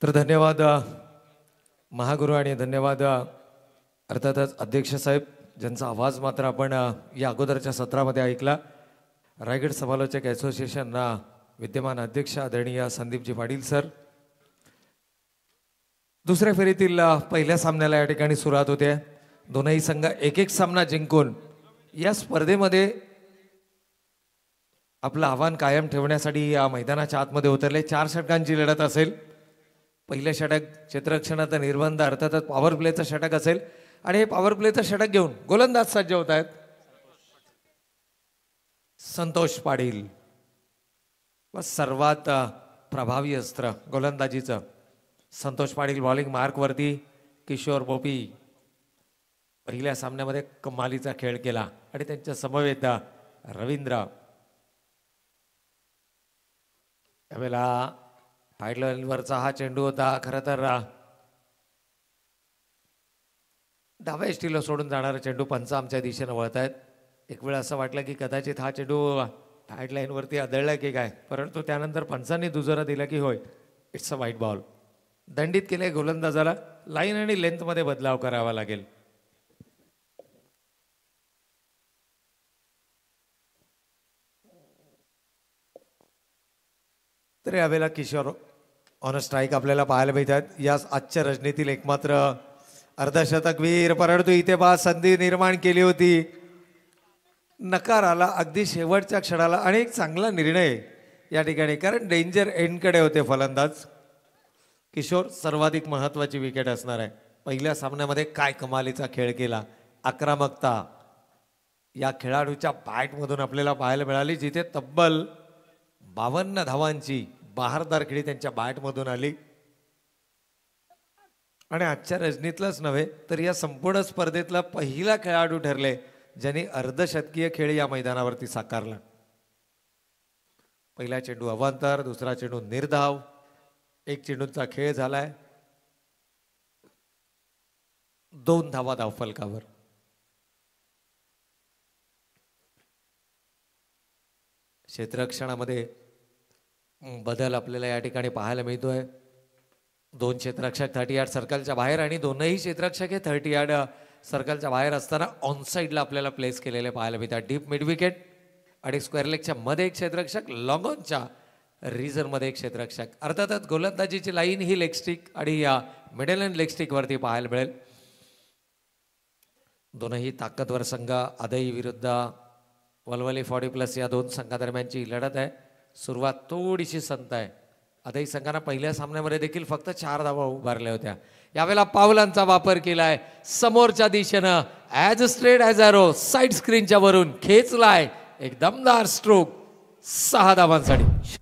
तर धन्यवाद महागुरु आणि धन्यवाद अर्थातच अध्यक्ष साहेब ज्यांचा आवाज मात्र आपण या अगोदरच्या सत्रामध्ये ऐकला. रायगड समालोचक असोसिएशनना विद्यमान अध्यक्ष आदरणीय संदीपजी पाटील सर. दुसऱ्या फेरीतील पहिल्या सामन्याला या ठिकाणी सुरुवात होते. दोनही संघ एक एक सामना जिंकून या स्पर्धेमध्ये आपलं आव्हान कायम ठेवण्यासाठी या मैदानाच्या आतमध्ये उतरले. 4 षटकांची लढत असेल. पहिलं षटक क्षेत्ररक्षणाचा निर्बंध अर्थातच पॉवर प्लेचं षटक असेल आणि हे पॉवर प्लेचं षटक घेऊन गोलंदाज सज्ज होत आहेत. संतोष पाटील व सर्वात प्रभावी अस्त्र गोलंदाजीचं संतोष पाटील. बॉलिंग मार्कवरती किशोर बोपी पहिल्या सामन्यामध्ये कमालीचा खेळ केला आणि त्यांच्या समवेत रवींद्र. यावेळेला फाईटलाईनवरचा हा चेंडू होता. खरं तर डाव्या एसटीला सोडून जाणारा चेंडू पंच आमच्या दिशेनं वळत आहेत. एक वेळ असं वाटलं की कदाचित हा चेंडू फाईटलाईनवरती आदळला की काय, परंतु त्यानंतर पंचांनी दुजोरा दिला की होय इट्स अ वाईट बॉल. दंडित केले गोलंदाजाला. लाईन आणि लेंथमध्ये बदलाव करावा लागेल. तर यावेळेला किशोर ऑन स्ट्राईक आपल्याला पाहायला मिळतात. या आजच्या रजनीतील एकमात्र अर्धशतकवीर. परंतु इथे बा संधी निर्माण केली होती, नकार आला अगदी शेवटच्या क्षणाला. आणि एक चांगला निर्णय या ठिकाणी, कारण डेंजर एंडकडे होते फलंदाज. किशोर सर्वाधिक महत्त्वाची विकेट असणार आहे. पहिल्या सामन्यामध्ये काय कमालीचा खेळ केला. आक्रमकता या खेळाडूच्या बॅटमधून आपल्याला पाहायला मिळाली, जिथे तब्बल 52 धावांची बहारदार खेळी त्यांच्या बॅटमधून आली. आणि आजच्या रजनीतलंच नव्हे तर या संपूर्ण स्पर्धेतला पहिला खेळाडू ठरले ज्यांनी अर्धशतकीय खेळ या मैदानावरती साकारला. पहिला चेंडू अवांतर, दुसरा चेंडू निर्धाव. 1 चेंडूचा खेळ झालाय. 2 धावा धावफलकावर. क्षेत्ररक्षणामध्ये बदल आपल्याला या ठिकाणी पाहायला मिळतोय. 2 क्षेत्ररक्षक 30 यार्ड सर्कलच्या बाहेर आणि दोनही क्षेत्ररक्षक हे 30 यार्ड सर्कलच्या बाहेर असताना ऑन साईडला आपल्याला प्लेस केलेले पाहायला मिळतात. डीप मिड विकेट आणि स्क्वेअर लेगच्या मध्ये एक क्षेत्ररक्षक, लॉंग ऑनच्या रिझनमध्ये एक क्षेत्ररक्षक. अर्थातच गोलंदाजीची लाईन ही लेग स्टिक आणि या मिडल अँड लेग स्टिक वरती पाहायला मिळेल. दोनही ताकदवर संघ आदई विरुद्ध वलवली 40+ या 2 संघादरम्यानची लढत आहे. सुरुवात थोडीशी संत आहे. आदई संघाने पहिल्या सामन्यामध्ये देखील फक्त 4 धावा उभारल्या होत्या. यावेळेला पावलांचा वापर केलाय. समोरच्या दिशेनं as straight as arrow side स्क्रीनच्या वरून खेचलाय. एक दमदार स्ट्रोक 6 धावांसाठी.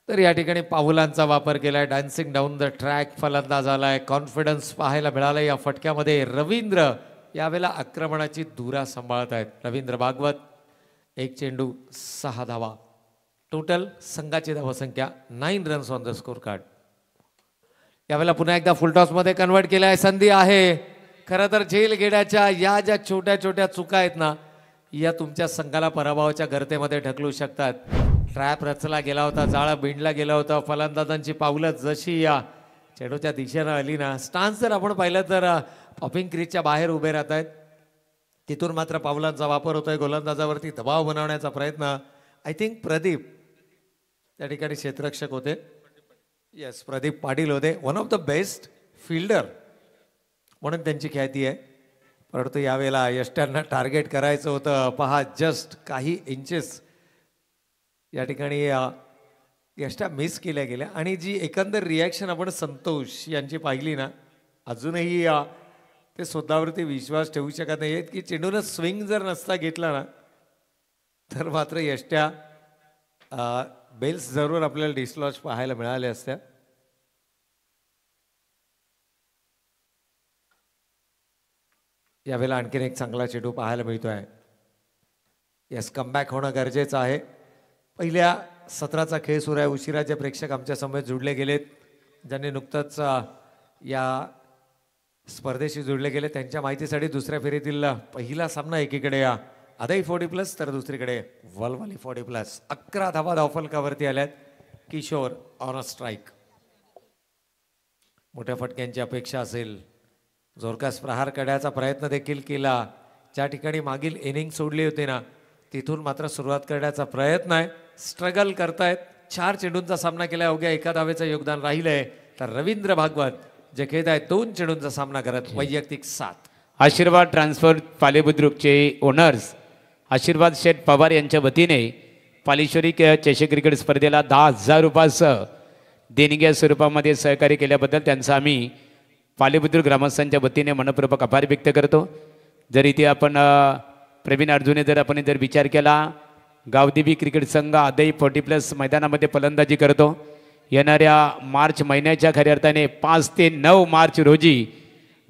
तर या ठिकाणी पाऊलांचा वापर केलाय. डान्सिंग डाऊन द ट्रॅक फलंदाज आलाय. कॉन्फिडन्स पाहायला मिळाला या फटक्यामध्ये. रवींद्र यावेळेला आक्रमणाची धुरा सांभाळत आहेत. रवींद्र भागवत. 1 चेंडू 6 धावा. टोटल संघाची धावसंख्या 9 runs on the score card. यावेळेला पुन्हा एकदा फुलटॉसमध्ये कन्वर्ट केलाय. संधी आहे. खरं तर झेल घेण्याच्या या ज्या छोट्या छोट्या चुका आहेत ना, या तुमच्या संघाला पराभवाच्या गर्तेमध्ये ढकलू शकतात. ट्रॅप रचला गेला होता, जाळं बिंडला गेला होता. फलंदाजांची पावलं जशी या चेंडूच्या दिशेनं आली ना, स्टान्स जर आपण पाहिलं तर पॉपिंग क्रीजच्या बाहेर उभे राहत आहेत. तिथून मात्र पावलांचा वापर होतोय. गोलंदाजावरती दबाव बनवण्याचा प्रयत्न. आय थिंक प्रदीप त्या ठिकाणी क्षेत्ररक्षक होते. येस, प्रदीप पाटील होते. One of the best fielder म्हणून त्यांची ख्याती आहे. परंतु यावेळेला यष्ट्यांना टार्गेट करायचं होतं. पहा, जस्ट काही इंचेस या ठिकाणी यष्ट्या मिस केल्या गेल्या. आणि जी एकंदर रिॲक्शन आपण संतोष यांची पाहिली ना, अजूनही ते स्वतःवरती विश्वास ठेवू शकत नाही आहेत की चेंडूनं स्विंग जर नसता घेतला ना, तर मात्र यष्ट्या बेल्स जरूर आपल्याला डिसलॉज पाहायला मिळाल्या असत्या. यावेळेला आणखीन एक चांगला चेंडू पाहायला मिळतोय. यस, कमबॅक होणं गरजेचं आहे. पहिल्या सत्राचा खेळ सुरू आहे. उशिराचे प्रेक्षक आमच्या समोर जुडले गेलेत, ज्यांनी नुकतंच या स्पर्धेशी जुळले गेले त्यांच्या माहितीसाठी दुसऱ्या फेरीतील पहिला सामना एकीकडे अदई 40+ तर दुसरीकडे वलवली 40+. 11 धावा धावफलकावरती आल्यात. Kishor on a strike. मोठ्या फटक्यांची अपेक्षा असेल. जोरकास प्रहार करण्याचा प्रयत्न देखील केला. ज्या ठिकाणी मागील इनिंग सोडली होती ना तिथून मात्र सुरुवात करण्याचा प्रयत्न आहे. स्ट्रगल करतायत. 4 चेंडूंचा सामना केला. अवघ्या 1 धावेचं योगदान राहिलंय. तर रवींद्र भागवत जे खेळत आहेत 2 चेंडूंचा सामना करत वैयक्तिक 7. आशीर्वाद ट्रान्सफर पालेबुद्रुकचे ओनर्स आशीर्वाद शेठ पवार यांच्या वतीने पालेश्वरी चषक क्रिकेट स्पर्धेला 10,000 रुपयाचं देणग्या स्वरूपामध्ये सहकार्य केल्याबद्दल त्यांचा आम्ही पालेबुद्रुक ग्रामस्थांच्या वतीने मनपूर्वक आभार व्यक्त करतो. जर इथे आपण प्रवीण अर्जुने जर विचार केला, गावदेवी क्रिकेट संघ अदई 40+ मैदानामध्ये फलंदाजी करतो. येणाऱ्या मार्च महिन्याच्या खऱ्या अर्थाने 5 ते 9 मार्च रोजी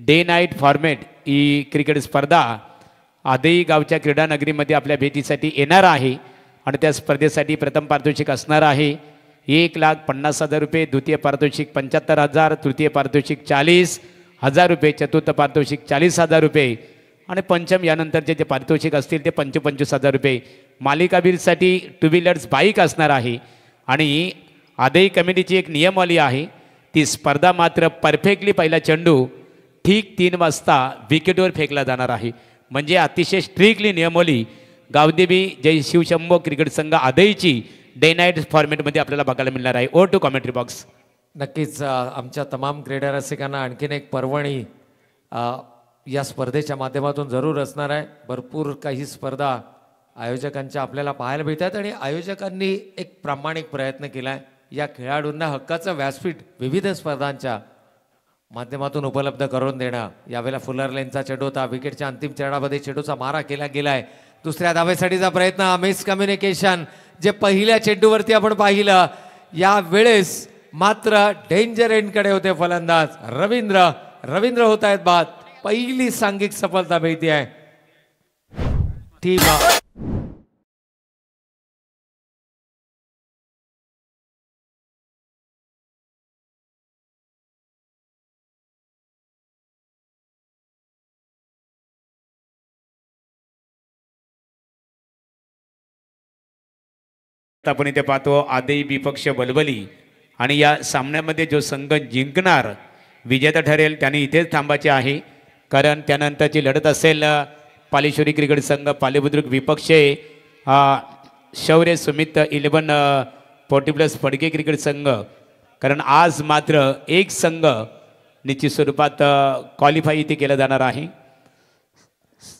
डे नाईट फॉर्मॅट ही क्रिकेट स्पर्धा अदई गावच्या क्रीडा नगरीमध्ये आपल्या भेटीसाठी येणार आहे. आणि त्या स्पर्धेसाठी प्रथम पारितोषिक असणार आहे 1,50,000 रुपये, द्वितीय पारितोषिक 75,000, तृतीय पारितोषिक 40,000 रुपये, चतुर्थ पारितोषिक 40,000 रुपये आणि पंचम यानंतरचे जे पारितोषिक असतील ते 25,000 रुपये. मालिकावीरसाठी 2 व्हीलर्स बाईक असणार आहे. आणि अदई कमिटीची एक नियमावली आहे. ती स्पर्धा मात्र परफेक्टली पहिला चेंडू ठीक 3 वाजता विकेटवर फेकला जाणार आहे. म्हणजे अतिशय स्ट्रिक्टली नियमावली गावदेवी जय शिवशंभो क्रिकेट संघ अदईची डे नाईट फॉर्मॅटमध्ये आपल्याला बघायला मिळणार आहे. Over to commentary box. नक्कीच आमच्या तमाम क्रीडा रसिकांना आणखीन एक पर्वणी या स्पर्धेच्या माध्यमातून जरूर असणार आहे. भरपूर काही स्पर्धा आयोजकांच्या आपल्याला पाहायला मिळतात आणि आयोजकांनी एक प्रामाणिक प्रयत्न केला आहे. या खेळाडूंना हक्काचं व्यासपीठ विविध स्पर्धांच्या माध्यमातून उपलब्ध करून देणं. यावेळेला फुलर लेनचा चेंडू होता. विकेटच्या अंतिम चरणामध्ये चेंडूचा मारा केला गेलाय. दुसऱ्या धावेसाठीचा प्रयत्न. मिस कम्युनिकेशन जे पहिल्या चेंडूवरती आपण पाहिलं. या वेळेस मात्र डेंजर एंडकडे होते फलंदाज रवींद्र होत आहेत बाद. पहिली सांघिक सफलता मिळते आहे. टीम आपण इथे पाहतो आदई विपक्ष वलवली आणि या सामन्यामध्ये जो संघ जिंकणार विजेता ठरेल त्याने इथेच थांबायचे आहे. कारण त्यानंतरची लढत असेल पालेश्वरी क्रिकेट संघ पालेबुद्रुक विपक्ष शौर्य सुमित 11 40+ फडके क्रिकेट संघ. कारण आज मात्र एक संघ निश्चित स्वरूपात क्वालिफाय इथे केला जाणार आहे.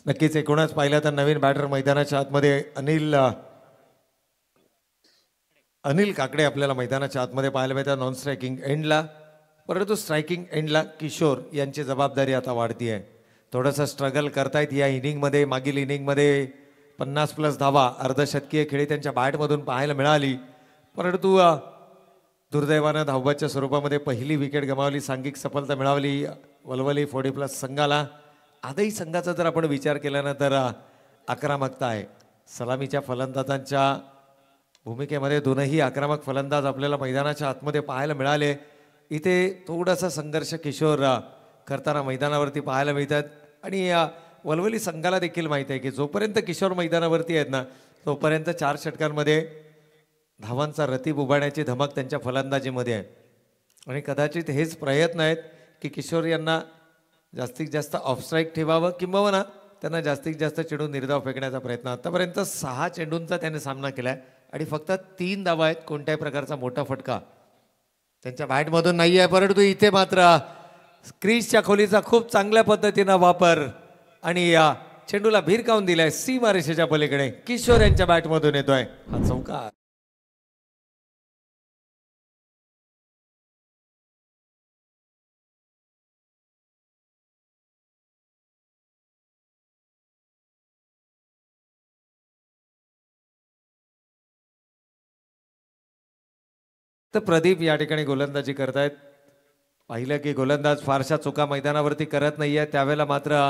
नक्कीच एकूणच पाहिलं तर नवीन बॅटर मैदानाच्या आतमध्ये अनिल काकडे आपल्याला मैदानाच्या आतमध्ये पाहायला मिळतात नॉन स्ट्रायकिंग एंडला. परंतु स्ट्रायकिंग एंडला किशोर यांची जबाबदारी आता वाढती आहे. थोडंसं स्ट्रगल करतायत या इनिंगमध्ये. मागील इनिंगमध्ये 50+ धावा अर्धशतकीय खेळी त्यांच्या बॅटमधून पाहायला मिळाली. परंतु दुर्दैवानं धावबाच्या स्वरूपामध्ये पहिली विकेट गमावली. सांघिक सफलता मिळवली वलवली 40+ संघाला. आदई संघाचा जर आपण विचार केला ना तर आक्रमकता आहे. सलामीच्या फलंदाजांच्या भूमिकेमध्ये दोनही आक्रमक फलंदाज आपल्याला मैदानाच्या आतमध्ये पाहायला मिळाले. इथे थोडासा संघर्ष किशोर करताना मैदानावरती पाहायला मिळतात. आणि वलवली संघाला देखील माहीत आहे की जोपर्यंत किशोर मैदानावरती आहेत ना तोपर्यंत 4 षटकांमध्ये धावांचा रतीब उभारण्याची धमक त्यांच्या फलंदाजीमध्ये आहे. आणि कदाचित हेच प्रयत्न आहेत की किशोर यांना जास्तीत जास्त ऑफस्ट्राईक ठेवावं किंबहुना त्यांना जास्तीत जास्त चेंडू निर्धाव फेकण्याचा प्रयत्न. आतापर्यंत 6 चेंडूंचा त्याने सामना केला आहे आणि फक्त 3 धावा आहेत. कोणत्याही प्रकारचा मोठा फटका त्यांच्या बॅटमधून नाही आहे. परंतु इथे मात्र क्रीजच्या खोलीचा खूप चांगल्या पद्धतीनं वापर आणि या चेंडूला भिरकावून दिलाय सीमारेषेच्या पलीकडे. किशोर यांच्या बॅटमधून येतोय हा चौकार. तर प्रदीप या ठिकाणी गोलंदाजी करतायत. पाहिलं की गोलंदाज फारशा चुका मैदानावरती करत नाहीये. त्यावेळेला मात्र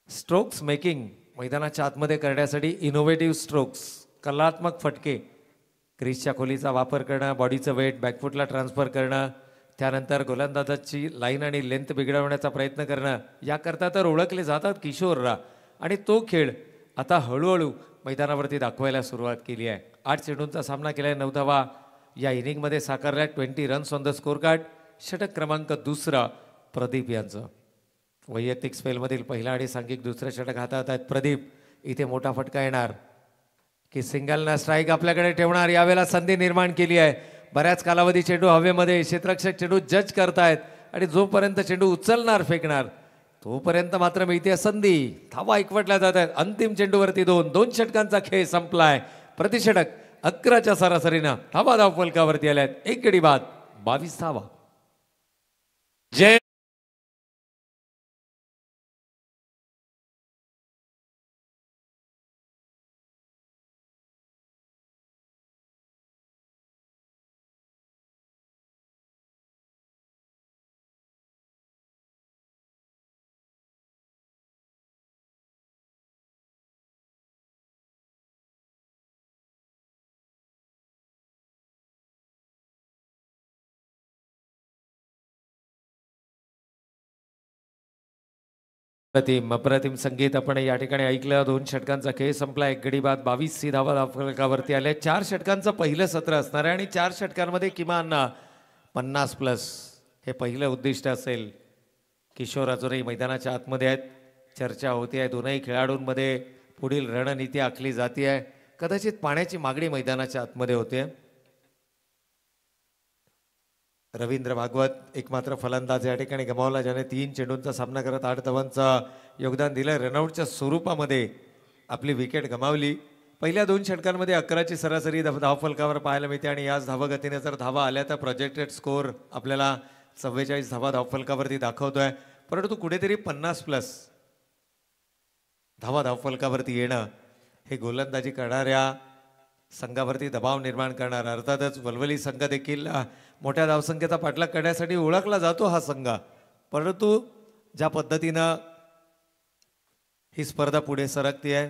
स्ट्रोक्स मेकिंग मैदानाच्या आतमध्ये करण्यासाठी इनोव्हेटिव्ह स्ट्रोक्स कलात्मक फटके क्रीजच्या खोलीचा वापर करणं, बॉडीचं वेट बॅकफुटला ट्रान्सफर करणं, त्यानंतर गोलंदाजाची लाईन आणि लेंथ बिघडवण्याचा प्रयत्न करणं याकरता तर ओळखले जातात किशोरराव. आणि तो खेळ आता हळूहळू मैदानावरती दाखवायला सुरुवात केली आहे. 8 चेंडूंचा सामना केला आहे, 9 धावा या इनिंगमध्ये साकारल्या. 20 runs on the score card. षटक क्रमांक 2 प्रदीप यांचं. वैयक्तिक स्पेलमधील पहिला आणि सांघिक दुसरं षटक हातात आहेत प्रदीप. इथे मोठा फटका येणार की सिंगलना स्ट्राईक आपल्याकडे ठेवणार. यावेळेला संधी निर्माण केली आहे. बऱ्याच कालावधी चेंडू हवेमध्ये, क्षेत्ररक्षक चेंडू जज करतायत आणि जोपर्यंत चेंडू उचलणार फेकणार तोपर्यंत मात्र मिळते संधी. धावा एकवटल्या जात आहेत. अंतिम चेंडूवरती 2 षटकांचा खेळ संपलाय. प्रतिषटक 11च्या सरासरीनं धावा धावफलकावरती आल्यात. 1 गडी बाद 22 धावा. जय अप्रतिम संगीत आपण या ठिकाणी ऐकलं. 2 षटकांचा खेळ संपला. 1 गडी बाद 22 धावा धावफलकावरती आल्या. 4 षटकांचं पहिलं सत्र असणार आहे आणि 4 षटकांमध्ये किमान 50+ हे पहिलं उद्दिष्ट असेल. किशोर अजूनही मैदानाच्या आतमध्ये आहेत. चर्चा होती आहे दोनही खेळाडूंमध्ये. पुढील रणनीती आखली जाते आहे. कदाचित पाण्याची मागणी मैदानाच्या आतमध्ये होते. रवींद्र भागवत एकमात्र फलंदाज या ठिकाणी गमावला, ज्याने 3 चेंडूंचा सामना करत 8 धावांचं योगदान दिलं. रनआउटच्या स्वरूपामध्ये आपली विकेट गमावली. पहिल्या 2 षटकांमध्ये 11ची सरासरी धावफलकावर पाहायला मिळते आणि याच धावगतीने जर धावा आल्या तर प्रोजेक्टेड स्कोर आपल्याला 44 धावा धावफलकावरती दाखवतोय. परंतु कुठेतरी 50+ धावा धावफलकावरती येणं हे गोलंदाजी करणाऱ्या संघावरती दबाव निर्माण करणार. अर्थातच वलवली संघ देखील मोठ्या धावसंख्येचा पाठलाग करण्यासाठी ओळखला जातो हा संघ. परंतु ज्या पद्धतीनं ही स्पर्धा पुढे सरकती आहे,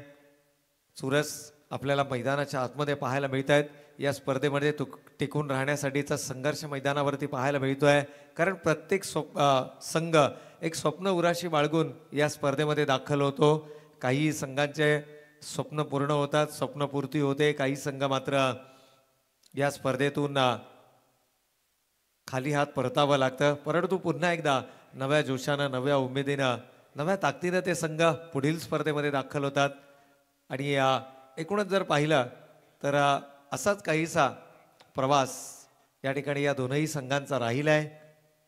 चुरस आपल्याला मैदानाच्या आतमध्ये पाहायला मिळत आहेत. या स्पर्धेमध्ये टिकून राहण्यासाठीचा संघर्ष मैदानावरती पाहायला मिळतोय. कारण प्रत्येक संघ एक स्वप्न उराशी बाळगून या स्पर्धेमध्ये दाखल होतो. काही संघांचे स्वप्न पूर्ण होतात, स्वप्नपूर्ती होते. काही संघ मात्र या स्पर्धेतून खाली हात परतावं लागतं. परंतु पुन्हा एकदा नव्या जोशानं, नव्या उमेदीनं, नव्या ताकदीनं ते संघ पुढील स्पर्धेमध्ये दाखल होतात. आणि एकूणच जर पाहिलं तर असाच काहीसा प्रवास या ठिकाणी या दोनही संघांचा राहिला आहे.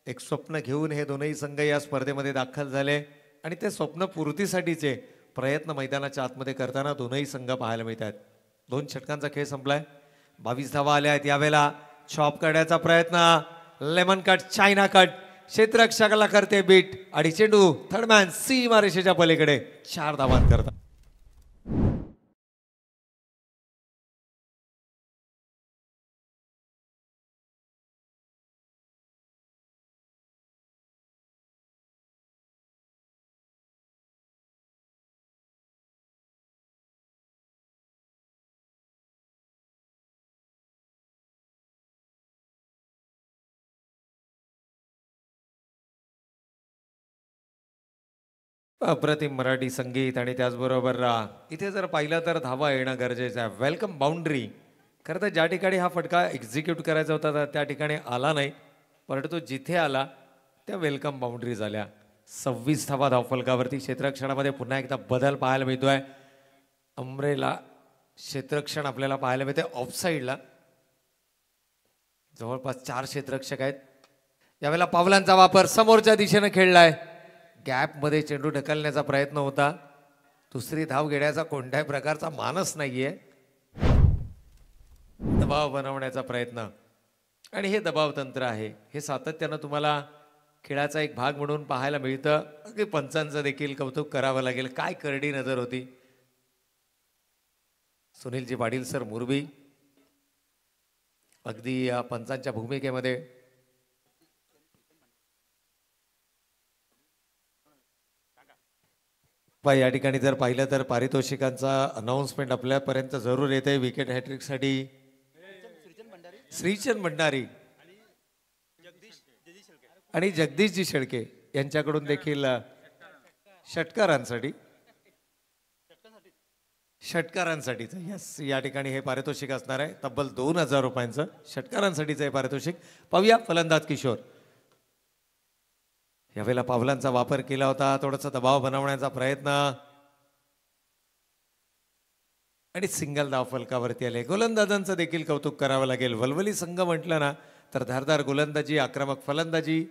एक स्वप्न घेऊन हे दोनही संघ या स्पर्धेमध्ये दाखल झाले आणि ते स्वप्नपूर्तीसाठीचे प्रयत्न मैदानाच्या आतमध्ये करताना दोनही संघ पाहायला मिळत आहेत. 2 षटकांचा खेळ संपलाय. 22 धावा आल्या आहेत. यावेळेला चॉप करण्याचा प्रयत्न, लेमन कट, चायना कट, क्षेत्ररक्षकाला करते बीट आणि चेंडू थर्डमॅन सीमा रेषेच्या पलीकडे 4 धावांकरता. अप्रतिम मराठी संगीत आणि त्याचबरोबर इथे जर पाहिलं तर धावा येणं गरजेचं आहे. Welcome boundary. खरं तर ज्या ठिकाणी हा फटका एक्झिक्यूट करायचा होता त्या ठिकाणी आला नाही, परंतु जिथे आला त्या वेलकम बाउंड्री झाल्या. 26 धावा धावफलकावरती. क्षेत्ररक्षणामध्ये पुन्हा एकदा बदल पाहायला मिळतोय. अमरेला क्षेत्ररक्षण आपल्याला पाहायला मिळते ऑफसाईडला. जवळपास 4 क्षेत्ररक्षक आहेत. यावेळेला पावलांचा वापर समोरच्या दिशेनं खेळलाय. गॅपमध्ये चेंडू ढकलण्याचा प्रयत्न होता. दुसरी धाव घेण्याचा कोणत्याही प्रकारचा मानस नाहीये. दबाव बनवण्याचा प्रयत्न आणि हे दबाव तंत्र आहे, हे सातत्यानं तुम्हाला खेळाचा एक भाग म्हणून पाहायला मिळतं. अगदी पंचांचं देखील कौतुक करावं लागेल. काय करडी नजर होती. सुनीलजी पाटील सर मुरबी अगदी पंचांच्या भूमिकेमध्ये. या ठिकाणी जर पाहिलं तर पारितोषिकांचा अनाउन्समेंट आपल्यापर्यंत जरूर येते. विकेट हॅट्रिकसाठी श्रीचंद भंडारी आणि जगदीशजी शेळके यांच्याकडून देखील षटकारांसाठीचं यस या ठिकाणी हे पारितोषिक असणार आहे तब्बल 2000 रुपयांचं षटकारांसाठीचं हे पारितोषिक. पाहूया फलंदाज किशोर. यावेळेला पावलांचा वापर केला होता, थोडासा दबाव बनवण्याचा प्रयत्न आणि सिंगल धाव फलकावरती आले. गोलंदाजांचं देखील कौतुक करावं लागेल. वलवली संघ म्हटलं ना तर धारदार गोलंदाजी, आक्रमक फलंदाजी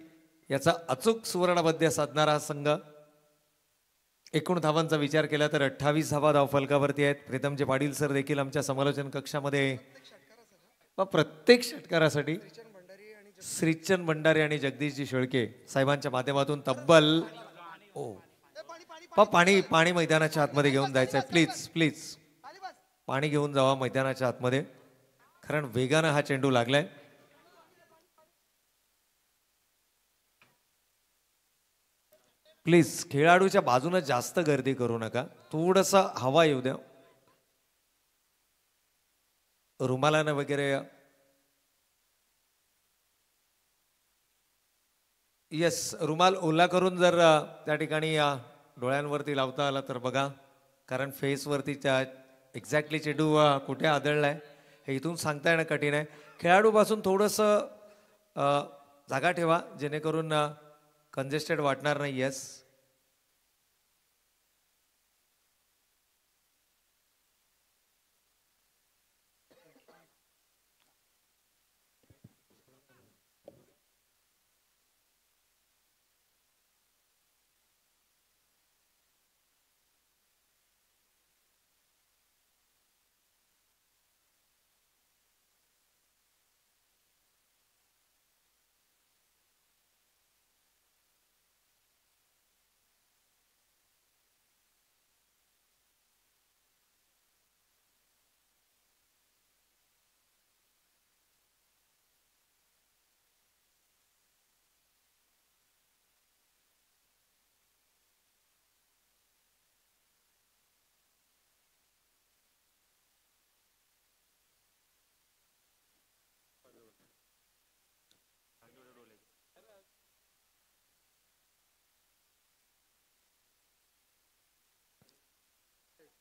याचा अचूक सुवर्णमध्य साधणारा संघ. एकूण धावांचा विचार केला तर 28 धावा धाव फलकावरती आहेत. प्रीतमजी पाटील सर देखील आमच्या समालोचन कक्षामध्ये प्रत्येक षटकारासाठी श्रीचंद भंडारे आणि जगदीशजी शेळके साहेबांच्या माध्यमातून तब्बल पाणी मैदानाच्या आतमध्ये घेऊन जायचं आहे. प्लीज प्लीज पाणी घेऊन जावा मैदानाच्या आतमध्ये, कारण वेगानं हा चेंडू लागलाय. प्लीज खेळाडूच्या बाजूनं जास्त गर्दी करू नका, थोडंसं हवा येऊ द्या. रुमालानं वगैरे येस रुमाल ओला करून जर त्या ठिकाणी डोळ्यांवरती लावता आला तर बघा, कारण फेसवरती त्या एक्झॅक्टली चेंडू कुठे आदळलाय हे इथून सांगता येणं कठीण आहे. खेळाडूपासून थोडंसं जागा ठेवा जेणेकरून कंजेस्टेड वाटणार नाही. येस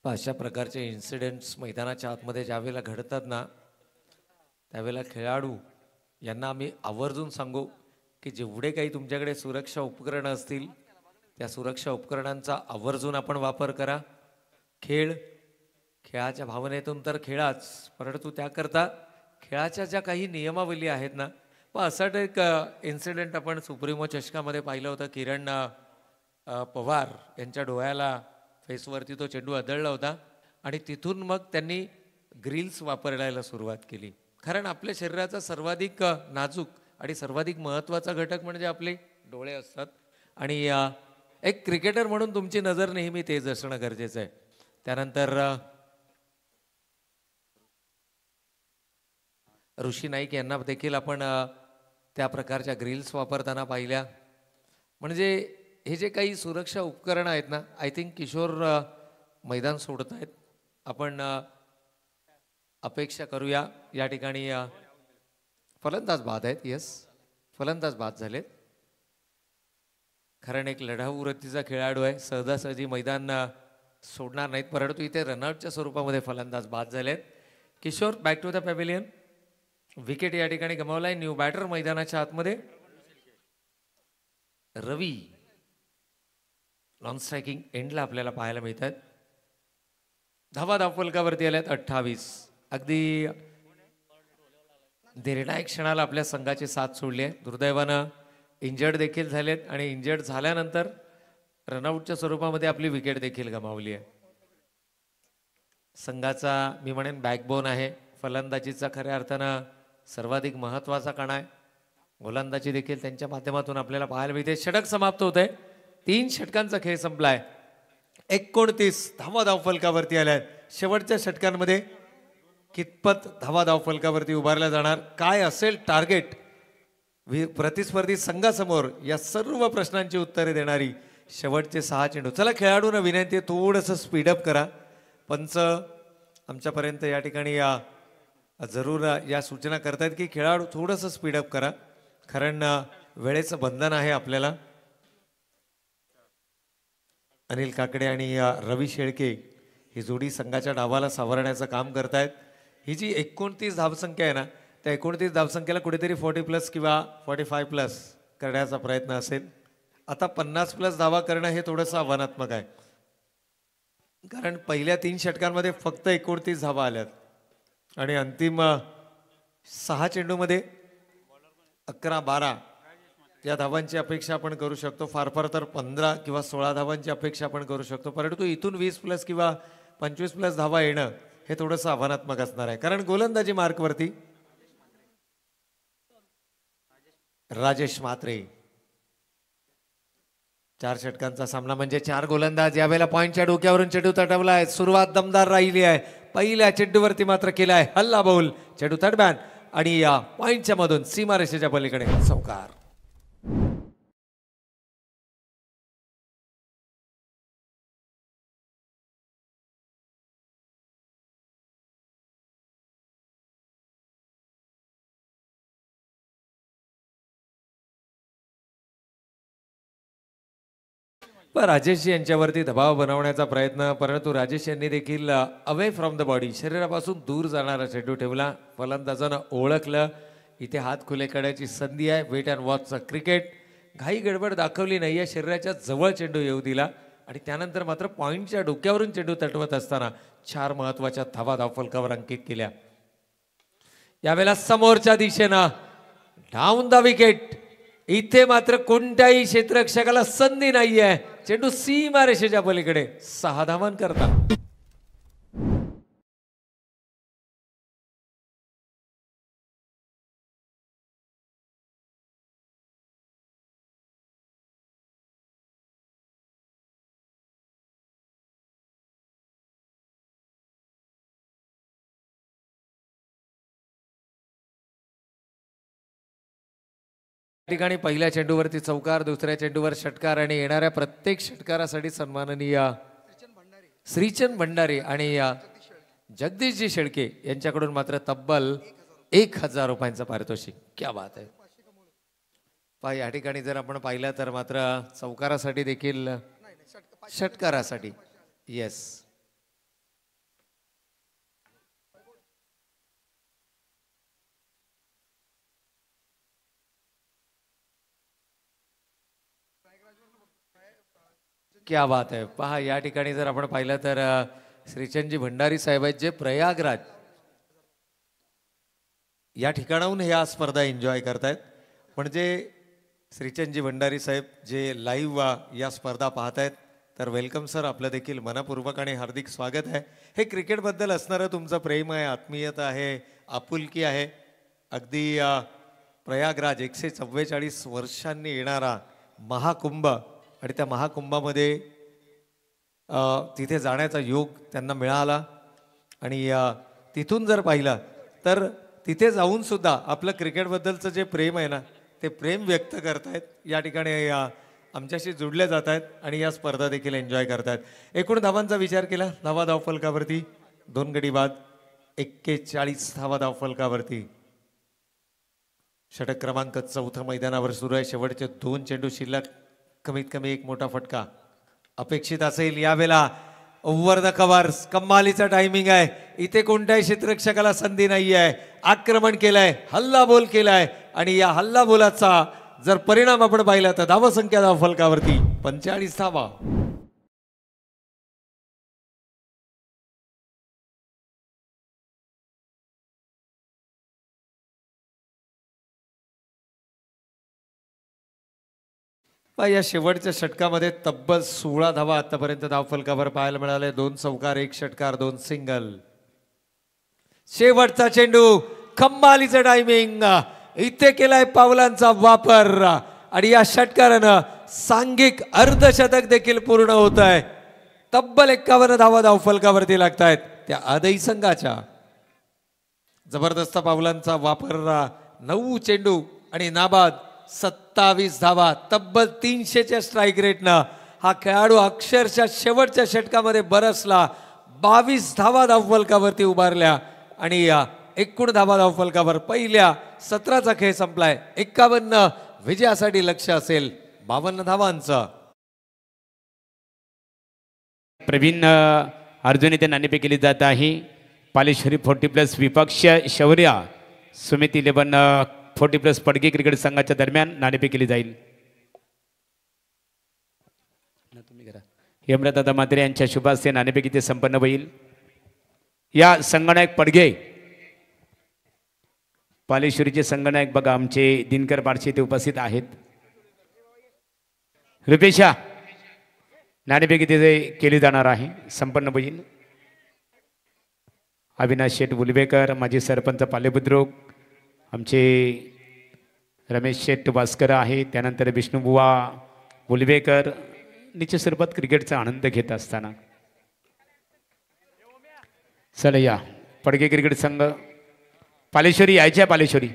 अशा प्रकारचे इन्सिडेंट्स मैदानाच्या आतमध्ये ज्यावेळेला घडतात ना त्यावेळेला खेळाडू यांना आम्ही आवर्जून सांगू की जेवढे काही तुमच्याकडे सुरक्षा उपकरणं असतील त्या सुरक्षा उपकरणांचा आवर्जून आपण वापर करा. खेळाच्या भावनेतून तर खेळाच, परंतु त्याकरता खेळाच्या ज्या काही नियमावली आहेत ना, पण असं एक इन्सिडेंट आपण सुप्रीमो चषकामध्ये पाहिलं होतं. किरण पवार यांच्या डोळ्याला फेसवरती तो चेंडू आदळला होता आणि तिथून मग त्यांनी ग्रिल्स वापरायला सुरुवात केली. कारण आपल्या शरीराचा सर्वाधिक नाजूक आणि सर्वाधिक महत्त्वाचा घटक म्हणजे आपले डोळे असतात आणि एक क्रिकेटर म्हणून तुमची नजर नेहमी तेज असणं गरजेचं आहे. त्यानंतर ऋषी नाईक यांना देखील आपण त्या प्रकारच्या ग्रिल्स वापरताना पाहिल्या. म्हणजे हे जे काही सुरक्षा उपकरणं आहेत ना, आय थिंक किशोर मैदान सोडत आहेत. आपण अपेक्षा करूया. या ठिकाणी फलंदाज बाद आहेत. येस फलंदाज बाद झालेत. कारण एक लढाऊ वृत्तीचा खेळाडू आहे, सहजासहजी मैदान सोडणार नाहीत, परंतु इथे रनआउटच्या स्वरूपामध्ये फलंदाज बाद झालेत. Kishor back to the pavilion. Wicket या ठिकाणी गमावलाय. न्यू बॅटर मैदानाच्या आतमध्ये. रवी नॉन स्ट्रायकिंग एंडला आपल्याला पाहायला मिळतात. धावा धावफलकावरती आल्यात 28. अगदी निर्णायक क्षणाला आपल्या संघाची साथ सोडली आहे. दुर्दैवानं इंजर्ड देखील झालेत आणि इंजर्ड झाल्यानंतर रनआउटच्या स्वरूपामध्ये आपली विकेट देखील गमावली आहे. संघाचा मी म्हणेन बॅकबोन आहे. फलंदाजीचा खऱ्या अर्थानं सर्वाधिक महत्त्वाचा कणा आहे. गोलंदाजी देखील त्यांच्या माध्यमातून आपल्याला पाहायला मिळते. षटक समाप्त होत आहे. 3 षटकांचा खेळ संपलाय. 29 धावा धावफलकावरती आल्यात. शेवटच्या षटकांमध्ये कितपत धावा धावफलकावरती उभारल्या जाणार, काय असेल टार्गेट प्रतिस्पर्धी संघासमोर, या सर्व प्रश्नांची उत्तरे देणारी शेवटचे 6 चेंडू. चला खेळाडूंना विनंती आहे थोडंसं स्पीडअप करा. पंच आमच्यापर्यंत या ठिकाणी जरूर या सूचना करतायत की खेळाडू थोडंसं स्पीडअप करा, कारण वेळेचं बंधन आहे आपल्याला. अनिल काकडे आणि रवी शेळके ही जोडी संघाच्या डावाला सावरण्याचं काम करतायत. ही जी 29 धावसंख्या आहे ना, त्या 29 धावसंख्येला कुठेतरी 40+ किंवा 45+ करण्याचा प्रयत्न असेल. आता 50+ धावा करणं हे थोडंसं आव्हानात्मक आहे, कारण पहिल्या 3 षटकांमध्ये फक्त 29 धावा आल्यात आणि अंतिम 6 चेंडूमध्ये 11-12 या धावांची अपेक्षा आपण करू शकतो. फार फार तर 15 किंवा 16 धावांची अपेक्षा आपण करू शकतो, परंतु इथून 20+ किंवा 25+ धावा येणं हे थोडंसं आव्हानात्मक असणार आहे. कारण गोलंदाजी मार्कवरती राजेश म्हात्रे. 4 षटकांचा सामना म्हणजे 4 गोलंदाज. यावेळेला पॉईंटच्या डोक्यावरून चेंडू तटवला आहे. सुरुवात दमदार राहिली आहे. पहिल्या चेंडूवरती मात्र केलाय हल्ला बॉल. चेंडू तटबॅन आणि या पॉईंटच्या मधून सीमारेषेच्या पलीकडे चौकार. पण राजेश यांच्यावरती दबाव बनवण्याचा प्रयत्न, परंतु राजेश यांनी देखील अवे फ्रॉम द बॉडी, शरीरापासून दूर जाणारा चेंडू ठेवला. फलंदाजानं ओळखलं इथे हात खुले करण्याची संधी आहे. वेट अँड वॉचचं क्रिकेट. घाई गडबड दाखवली नाही आहे, शरीराच्या जवळ चेंडू येऊ दिला आणि त्यानंतर मात्र पॉईंटच्या डोक्यावरून चेंडू तटवत असताना 4 महत्वाच्या धावा धावफलकावर अंकित केल्या. यावेळेला समोरच्या दिशेनं डाऊन द विकेट. इथे मात्र कोणत्याही क्षेत्ररक्षकाला संधी नाहीये. चेंडू सीमारेषेच्या पलीकडे 6 धावांकरता. ठिकाणी पहिल्या चेंडूवरती चौकार, दुसऱ्या चेंडूवर षटकार आणि येणाऱ्या प्रत्येक षटकारासाठी सन्माननीय श्रीचंद भंडारे आणि जगदीशजी शेळके यांच्याकडून मात्र तब्बल 1000 रुपयांचं पारितोषिक. क्या बात आहे. पहा या ठिकाणी जर आपण पाहिलं तर मात्र चौकारासाठी देखील षटकारासाठी येस क्या बात आहे. पहा या ठिकाणी जर आपण पाहिलं तर श्रीचंदजी भंडारी साहेब आहेत जे प्रयागराज या ठिकाणाहून ह्या स्पर्धा एन्जॉय करतायत. म्हणजे श्रीचंदजी भंडारी साहेब जे लाईव्ह या स्पर्धा पाहतायत तर वेलकम सर. आपलं देखील मनपूर्वक आणि हार्दिक स्वागत आहे. हे क्रिकेटबद्दल असणारं तुमचं प्रेम आहे, आत्मीयता आहे, आपुलकी आहे. अगदी प्रयागराज 144 वर्षांनी येणारा महाकुंभ आणि त्या महाकुंभामध्ये तिथे जाण्याचा योग त्यांना मिळाला आणि तिथून जर पाहिलं तर तिथे जाऊन सुद्धा आपलं क्रिकेटबद्दलचं जे प्रेम आहे ना ते प्रेम व्यक्त करतायत. या ठिकाणी आमच्याशी जुडले जात आहेत आणि या स्पर्धा देखील एन्जॉय करतायत. एकूण धावांचा विचार केला धावा धावफलकावरती 2 गडी बाद 41 धावा धावफलकावरती. षटक क्रमांक 4 मैदानावर सुरू आहे. शेवटचे 2 चेंडू शिल्लक. कमीत कमी एक मोठा फटका अपेक्षित असेल. यावेळेला ओव्हर द कव्हर्स. कमालीचा टायमिंग आहे. इथे कोणत्याही क्षेत्ररक्षकाला संधी नाही आहे. आक्रमण केलंय, हल्ला बोल केलाय आणि या हल्ला बोलाचा जर परिणाम आपण पाहिला तर धावसंख्या धावफलकावरती 45 धावा. या शेवटच्या षटकामध्ये तब्बल 16 धावा आतापर्यंत धावफलकावर पाहायला मिळाले. 2 चौकार, 1 षटकार, 2 सिंगल. शेवटचा चेंडू. कमालीचं टायमिंग. इथे केलाय पावलांचा वापर आणि या षटकारानं सांघिक अर्धशतक देखील पूर्ण होत आहे. तब्बल 51 धावा धावफलकावरती लागतायत त्या आदई संघाच्या. जबरदस्त पावलांचा वापर. 9 चेंडू आणि नाबाद 27 धावा. तब्बल 300च्या स्ट्राईक रेटनं हा खेळाडू अक्षरशः शेवटच्या षटकामध्ये बरसला. 22 धावा धावफलकावरती उभारल्या आणि एकूण धावा धावफलकावर पहिल्या 17चा खेळ संपलाय. 51 विजयासाठी लक्ष असेल 52 धावांचं. प्रवीण अर्जुन इथे नाणेफेक केली जात आहे. पालेश्वरी 40+ विपक्ष शौर्य सुमित 11 40+ पडगे क्रिकेट संघाच्या दरम्यान नाणेफेक केली जाईल. हेमलता मात्रे यांच्या शुभास्ते नाणेफेक इथे संपन्न होईल. या संगणक पडगे पालेश्वरीचे संगणक बघा आमचे दिनकर पारशी ते उपस्थित आहेत. रुपेशा नाणेफेक इथे केली जाणार आहे, संपन्न होईल. अविनाश शेठ बुलवेकर माजी सरपंच पालेबुद्रुक, आमचे रमेश शेठ वास्कर आहे, त्यानंतर विष्णुबुवा बुलवेकर निश्चित स्वरूपात क्रिकेटचा आनंद घेत असताना. चला या पडगे क्रिकेट संघ पालेश्वरी यायच्या. पालेश्वरी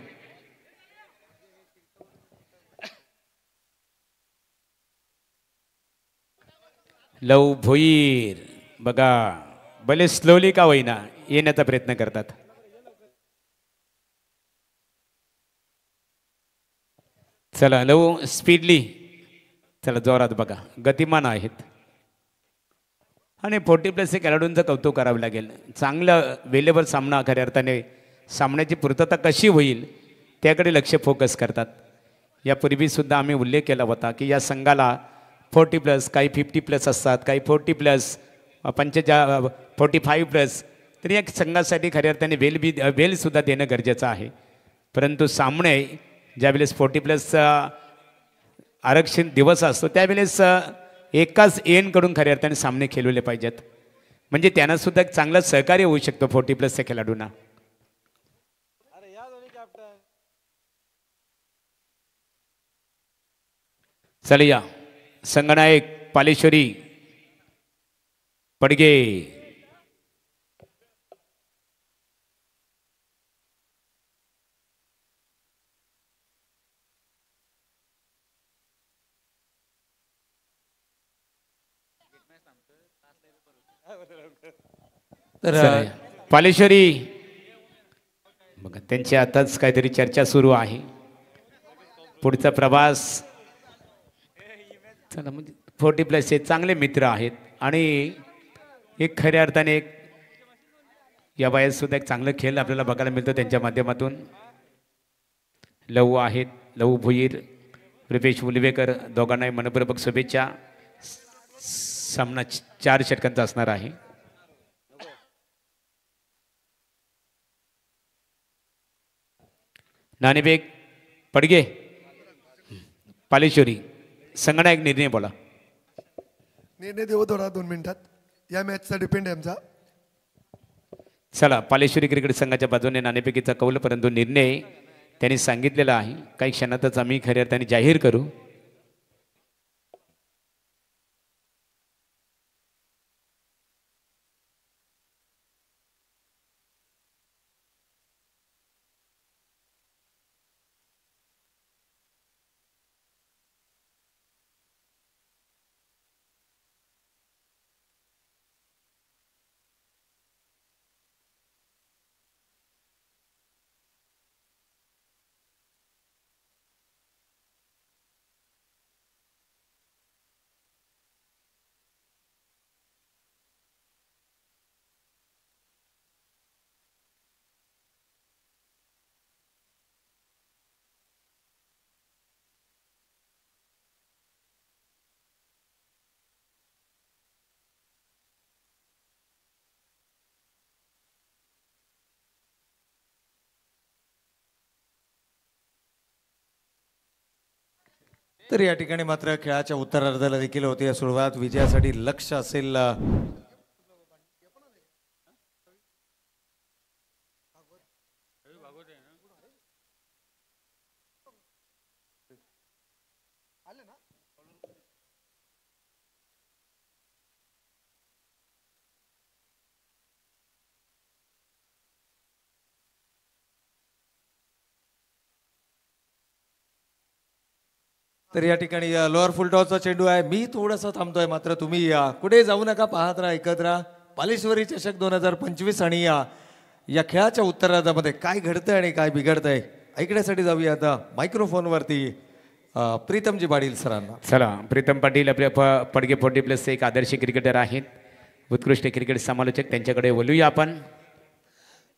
लव भोईर बघा भले स्लोली का होईना येण्याचा प्रयत्न करतात. चला लव स्पीडली, चला जोरात बघा, गतिमान आहेत. आणि 40+ खेळाडूंचं कौतुक करावं लागेल. चांगलं वेळेवर सामना खऱ्या अर्थाने सामन्याची पूर्तता कशी होईल त्याकडे लक्ष फोकस करतात. यापूर्वीसुद्धा आम्ही उल्लेख केला होता की या संघाला 40+, काही 50+ असतात, काही 40+, 45+. तर या संघासाठी खऱ्या अर्थाने वेलसुद्धा देणं गरजेचं आहे. परंतु सामने ज्यावेळेस 40+ आरक्षण दिवस असतो त्यावेळेस एकाच एनकडून खऱ्या अर्थाने सामने खेळवले पाहिजेत, म्हणजे त्यांना सुद्धा एक चांगलं सहकार्य होऊ शकतो 40+ खेळाडूंना. चला या संगनायक पालेश्वरी पडगे तर पालेश्वरी बघा त्यांच्या आताच काहीतरी चर्चा सुरू आहे. पुढचा प्रवास चला म्हणजे 40+ हे चांगले मित्र आहेत आणि एक खऱ्या अर्थाने एक या वयात सुद्धा एक चांगलं खेळ आपल्याला बघायला मिळतं त्यांच्या माध्यमातून. लहू आहेत, लहू भुईर, रुपेश उलवेकर दोघांनाही मनपूर्वक शुभेच्छा. सामना 4 षटकांचा असणार आहे. नाणेफेक पडगे पालेश्वरी संगणक निर्णय बोला. निर्णय देऊ थोडा 2 मिनिटात. या मॅचचा डिपेंड आहे आमचा. चला पालेश्वरी क्रिकेट संघाच्या बाजूने नाणेफेकीचा कौल, परंतु निर्णय त्यांनी सांगितलेला आहे काही क्षणातच आम्ही खऱ्या अर्थाने जाहीर करू. तर या ठिकाणी मात्र खेळाच्या उत्तरार्धाला देखील होती सुरुवात. विजयासाठी लक्ष असेल तर या ठिकाणी लोअर फुलटॉसचा चेंडू आहे. मी थोडंसं थांबतोय मात्र तुम्ही या कुठे जाऊ नका, पाहत राहा, ऐकत राहा. पालेश्वरी चषक 2025 आणि या खेळाच्या उत्तरार्धामध्ये काय घडतंय आणि काय बिघडतंय ऐकण्यासाठी जाऊया आता मायक्रोफोनवरती प्रीतमजी पाटील सरांना. चला प्रीतम पाटील आपल्या पडगे 40+ एक आदर्श क्रिकेटर आहेत, उत्कृष्ट क्रिकेट समालोचक, त्यांच्याकडे बोलूया आपण.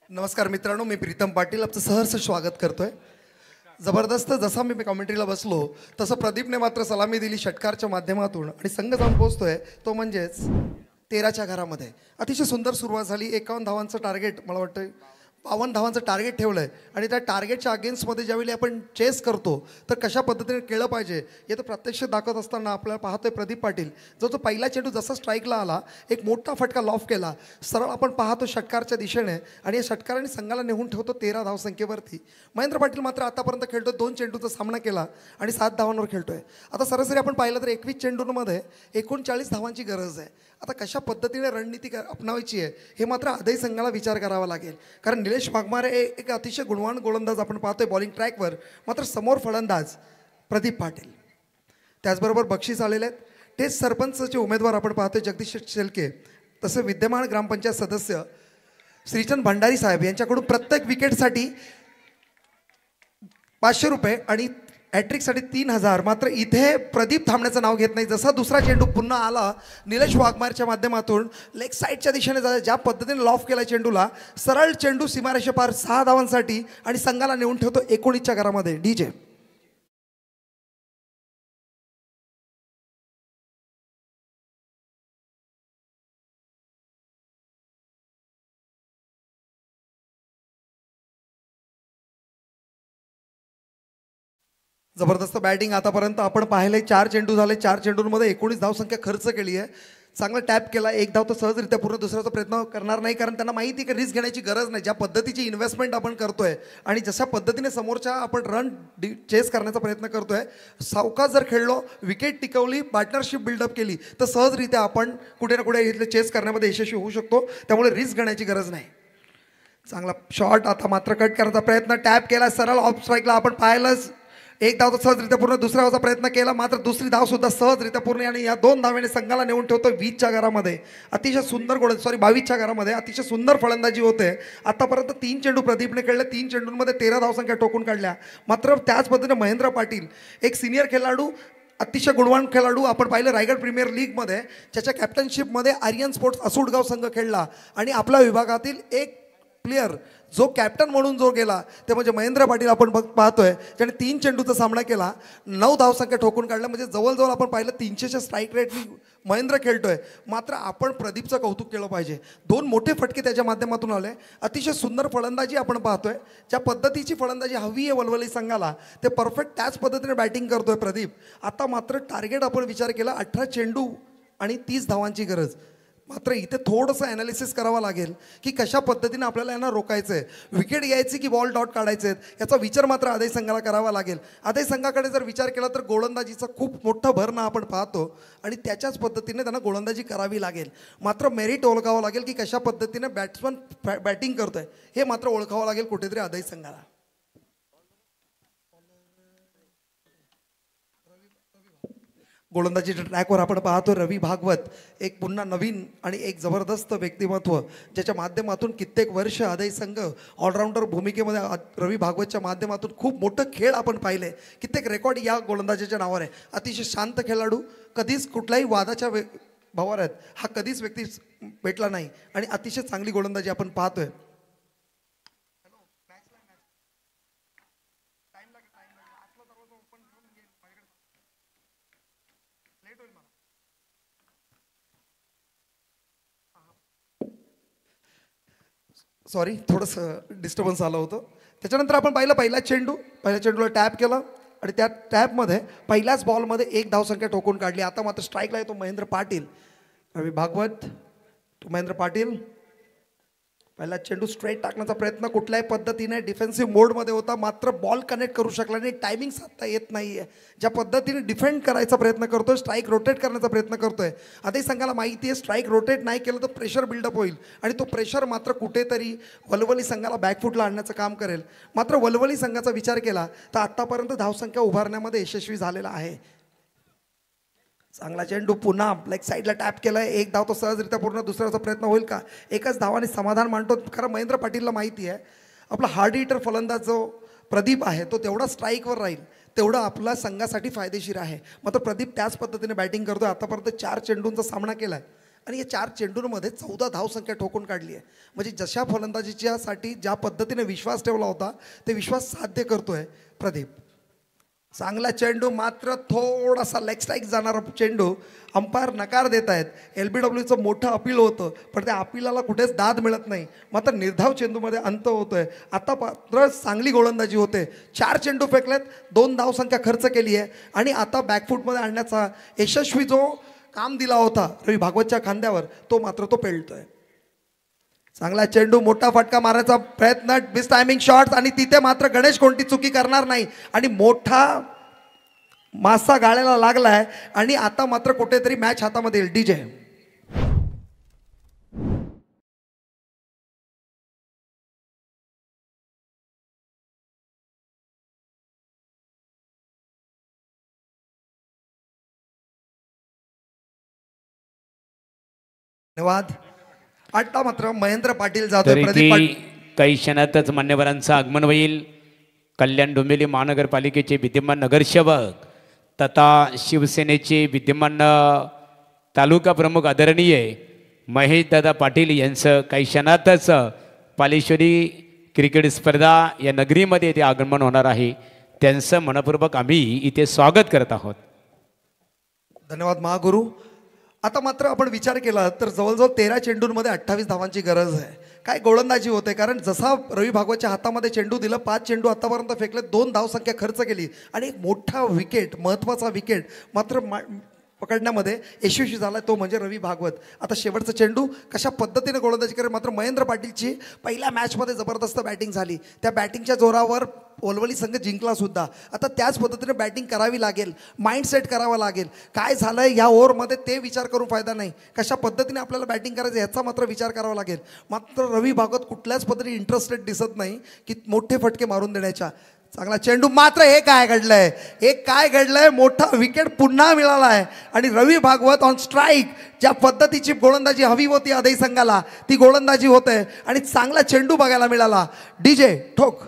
नमस्कार मित्रांनो, मी प्रीतम पाटील आपलं सहर्ष स्वागत करतोय. जबरदस्त जसा मी कॉमेंट्रीला बसलो तसं प्रदीपने मात्र सलामी दिली षटकारच्या माध्यमातून आणि संघ जाऊन पोहोचतोय तो म्हणजेच 13च्या घरामध्ये. अतिशय सुंदर सुरुवात झाली. 51 धावांचं टार्गेट, मला वाटतं 52 धावांचं टार्गेट ठेवलं आहे आणि त्या टार्गेटच्या अगेन्स्टमध्ये ज्यावेळी आपण चेस करतो तर कशा पद्धतीने केलं पाहिजे हे तर प्रत्यक्ष दाखवत असताना आपल्याला पाहतोय प्रदीप पाटील जो तो पहिला चेंडू जसा स्ट्राईकला आला एक मोठा फटका लॉफ केला, सरळ आपण पाहतो षटकारच्या दिशेने आणि या षटकाराने संघाला नेऊन ठेवतो 13 धावसंख्येवरती. महेंद्र पाटील मात्र आतापर्यंत खेळतो 2 चेंडूचा सामना केला आणि 7 धावांवर खेळतोय. आता सरासरी आपण पाहिलं तर 21 चेंडूंमध्ये 39 धावांची गरज आहे. आता कशा पद्धतीने रणनीती अपनावायची आहे हे मात्र आदही संघाला विचार करावा लागेल, कारण निलेश वाघमारे एक अतिशय गुणवान गोलंदाज आपण पाहतोय बॉलिंग ट्रॅकवर, मात्र समोर फलंदाज प्रदीप पाटील. त्याचबरोबर बक्षीस आलेले आहेत. टेस्ट सरपंचचे उमेदवार आपण पाहतोय जगदीश शेलके, तसे विद्यमान ग्रामपंचायत सदस्य श्रीचंद भंडारी साहेब यांच्याकडून प्रत्येक विकेटसाठी 500 रुपये आणि हॅट्रिकसाठी 3000. मात्र इथे प्रदीप थांबण्याचं नाव घेत नाही. जसा दुसरा चेंडू पुन्हा आला निलेश वाघमारच्या माध्यमातून लेग साईडच्या दिशेने ज्या पद्धतीने लॉफ केला चेंडूला, सरळ चेंडू सीमारेषे पार 6 धावांसाठी आणि संघाला नेऊन ठेवतो 19च्या घरामध्ये. डीजे जबरदस्त बॅटिंग आतापर्यंत आपण पाहिले. 4 चेंडू झाले, 4 चेंडूंमध्ये 19 धावसंख्या खर्च केली आहे. चांगला टॅप केला, 1 धाव तर सहजरित्या पूर्ण दुसऱ्याचा प्रयत्न करणार नाही, कारण त्यांना माहिती आहे की रिस्क घेण्याची गरज नाही. ज्या पद्धतीची इन्व्हेस्टमेंट आपण करतोय आणि जशा पद्धतीने समोरच्या आपण रन चेस करण्याचा प्रयत्न करतोय, सावकाश जर खेळलो, विकेट टिकवली, पार्टनरशिप बिल्डअप केली तर सहजरित्या आपण कुठे ना कुठे इथले चेस करण्यामध्ये यशस्वी होऊ शकतो. त्यामुळे रिस्क घेण्याची गरज नाही. चांगला शॉट, आता मात्र कट करण्याचा प्रयत्न, टॅप केला सरळ ऑफ स्ट्राईकला. आपण पाहिलंच 1 धाव तर सहजरित्या पूर्ण, दुसऱ्या धावचा प्रयत्न केला, मात्र दुसरी धाव सुद्धा सहजरित्या पूर्ण आणि या 2 धावेने संघाला नेऊन ठेवतो 20च्या घरामध्ये. अतिशय सुंदर 22च्या घरामध्ये अतिशय सुंदर फलंदाजी होते. आतापर्यंत 3 चेंडू प्रदीपने खेळले, 3 चेंडूंमध्ये 13 धावसंख्या ठोकून काढल्या. मात्र त्याच पद्धतीने महेंद्र पाटील एक सिनियर खेळाडू, अतिशय गुणवान खेळाडू आपण पाहिलं रायगड प्रीमियर लीगमध्ये, ज्याच्या कॅप्टनशिपमध्ये आर्यन स्पोर्ट्स असुडगाव संघ खेळला आणि आपल्या विभागातील एक प्लेयर जो कॅप्टन म्हणून जो गेला ते म्हणजे महेंद्र पाटील आपण पाहतोय, ज्याने 3 चेंडूचा सामना केला, 9 धावसंख्या ठोकून काढल्या. म्हणजे जवळजवळ आपण पाहिलं 300च्या स्ट्राईक रेटनी महेंद्र खेळतोय. मात्र आपण प्रदीपचं कौतुक केलं पाहिजे. 2 मोठे फटके त्याच्या माध्यमातून आले. अतिशय सुंदर फलंदाजी आपण पाहतोय. ज्या पद्धतीची फलंदाजी हवी आहे वलवली संघाला ते परफेक्ट त्याच पद्धतीने बॅटिंग करतोय प्रदीप. आता मात्र टार्गेट आपण विचार केला 18 चेंडू आणि 30 धावांची गरज. मात्र इथे थोडंसं ॲनालिसिस करावं लागेल की कशा पद्धतीने आपल्याला यांना रोकायचं आहे, विकेट घ्यायची की बॉल डॉट काढायचे आहेत याचा विचार मात्र आदय संघाला करावा लागेल. आदय संघाकडे जर विचार केला तर गोलंदाजीचा खूप मोठा भरणा आपण पाहतो आणि त्याच्याच पद्धतीने त्यांना गोलंदाजी करावी लागेल. मात्र मेरिट ओळखावं लागेल की कशा पद्धतीने बॅट्समन बॅटिंग करतोय हे मात्र ओळखावं लागेल कुठेतरी आदय संघाला. गोलंदाजीच्या ट्रॅकवर आपण पाहतो रवी भागवत, एक पुन्हा नवीन आणि एक जबरदस्त व्यक्तिमत्व, ज्याच्या माध्यमातून कित्येक वर्ष आदय संघ ऑलराऊंडर भूमिकेमध्ये रवी भागवतच्या माध्यमातून खूप मोठं खेळ आपण पाहिले. कित्येक रेकॉर्ड या गोलंदाजीच्या नावावर आहे. अतिशय शांत खेळाडू, कधीच कुठल्याही वादाच्या भवाऱ्यात हा कधीच व्यक्ती भेटला नाही आणि अतिशय चांगली गोलंदाजी आपण पाहतोय. सॉरी, थोडंसं डिस्टर्बन्स आलं होतं. त्याच्यानंतर आपण पाहिलं पहिल्या चेंडूला टॅप केलं आणि त्या टॅपमध्ये पहिल्याच बॉलमध्ये 1 धावसंख्या ठोकून काढली. आता मात्र स्ट्राईकला येतो महेंद्र पाटील. रवी भागवत टू महेंद्र पाटील. पहिला चेंडू स्ट्रेट टाकण्याचा प्रयत्न कुठल्याही पद्धतीने डिफेन्सिव्ह मोडमध्ये होता, मात्र बॉल कनेक्ट करू शकला नाही. टायमिंग साधता येत नाही आहे. ज्या पद्धतीने डिफेंड करायचा प्रयत्न करतोय, स्ट्राईक रोटेट करण्याचा प्रयत्न करतोय, आधी संघाला माहिती आहे स्ट्राईक रोटेट नाही केलं तर प्रेशर बिल्डअप होईल आणि तो प्रेशर मात्र कुठेतरी वलवली संघाला बॅकफुटला आणण्याचं काम करेल. मात्र वलवली संघाचा विचार केला तर आत्तापर्यंत धावसंख्या उभारण्यामध्ये यशस्वी झालेला आहे. चांगला चेंडू पुन्हा लेग साईडला टॅप केला आहे. 1 धाव तो सहजरित्या पूर्ण, दुसऱ्याचा प्रयत्न होईल का? एकच धावाने समाधान मानतो. कारण महेंद्र पाटीलला माहिती आहे आपला हार्ड हिटर फलंदाज जो प्रदीप आहे तो तेवढा स्ट्राईकवर राहील, तेवढं आपल्या संघासाठी फायदेशीर आहे. मात्र प्रदीप त्याच पद्धतीने बॅटिंग करतोय. आतापर्यंत 4 चेंडूंचा सामना केला आहे आणि या 4 चेंडूंमध्ये 14 धावसंख्या ठोकून काढली आहे. म्हणजे जशा फलंदाजीच्यासाठी ज्या पद्धतीने विश्वास ठेवला होता ते विश्वास साध्य करतोय प्रदीप. चांगला चेंडू, मात्र थोडासा लेग स्ट्राईक जाणारा चेंडू. अंपायर नकार देत आहेत. LBWचं मोठं अपील होतं पण त्या अपिलाला कुठेच दाद मिळत नाही. मात्र निर्धाव चेंडूमध्ये अंत होतोय. आता मात्र चांगली गोलंदाजी होते. 4 चेंडू फेकलेत, 2 धावसंख्या खर्च केली आहे आणि आता बॅकफूटमध्ये आणण्याचा यशस्वी जो काम दिला होता रवी भागवतच्या खांद्यावर तो मात्र तो पेलतोय. चांगला चेंडू, मोठा फटका मारण्याचा प्रयत्न, मिस टायमिंग शॉट्स आणि तिथे मात्र गणेश कोणती चुकी करणार नाही आणि मोठा मासा गाळ्याला लागलाय आणि आता मात्र कुठेतरी मॅच हातामध्ये येईल. DJ धन्यवाद. आता मात्र महेंद्र पाटील जातोय. तरी प्रदीप की काही क्षणातच मान्यवरांचं आगमन होईल. कल्याण डोंबिवली महानगरपालिकेचे विद्यमान नगरसेवक तथा शिवसेनेचे विद्यमान तालुका प्रमुख आदरणीय महेश दादा पाटील यांचं काही क्षणातच पालेश्वरी क्रिकेट स्पर्धा या नगरीमध्ये इथे आगमन होणार आहे. त्यांचं मनपूर्वक आम्ही इथे स्वागत करत आहोत. धन्यवाद महागुरु. आता मात्र आपण विचार केला तर जवळजवळ 13 चेंडूंमध्ये 28 धावांची गरज आहे. काय गोलंदाजी होते, कारण जसा रवी भागवतच्या हातामध्ये चेंडू दिलं, 5 चेंडू आतापर्यंत फेकले, 2 धावसंख्या खर्च केली आणि एक मोठा विकेट, महत्त्वाचा विकेट मात्र पकडण्यामध्ये यशस्वी झाला, तो म्हणजे रवी भागवत. आता शेवटचा चेंडू कशा पद्धतीने गोलंदाजी करेल. मात्र महेंद्र पाटीलची पहिल्या मॅचमध्ये जबरदस्त बॅटिंग झाली. त्या बॅटिंगच्या जोरावर वलवली संघ जिंकला सुद्धा. आता त्याच पद्धतीने बॅटिंग करावी लागेल, माइंड सेट करावा लागेल. काय झालं आहे या ओव्हरमध्ये ते विचार करून फायदा नाही, कशा पद्धतीने आपल्याला बॅटिंग करायचं ह्याचा मात्र विचार करावा लागेल. मात्र रवी भागवत कुठल्याच पद्धतीने इंटरेस्टेड दिसत नाही की मोठे फटके मारून देण्याच्या. चांगला चेंडू, मात्र हे काय घडलंय, हे काय घडलंय, मोठा विकेट पुन्हा मिळाला आहे आणि रवी भागवत ऑन स्ट्राईक. ज्या पद्धतीची गोलंदाजी हवी होती आदई संघाला ती गोलंदाजी होते आणि चांगला चेंडू बघायला मिळाला. DJ ठोक.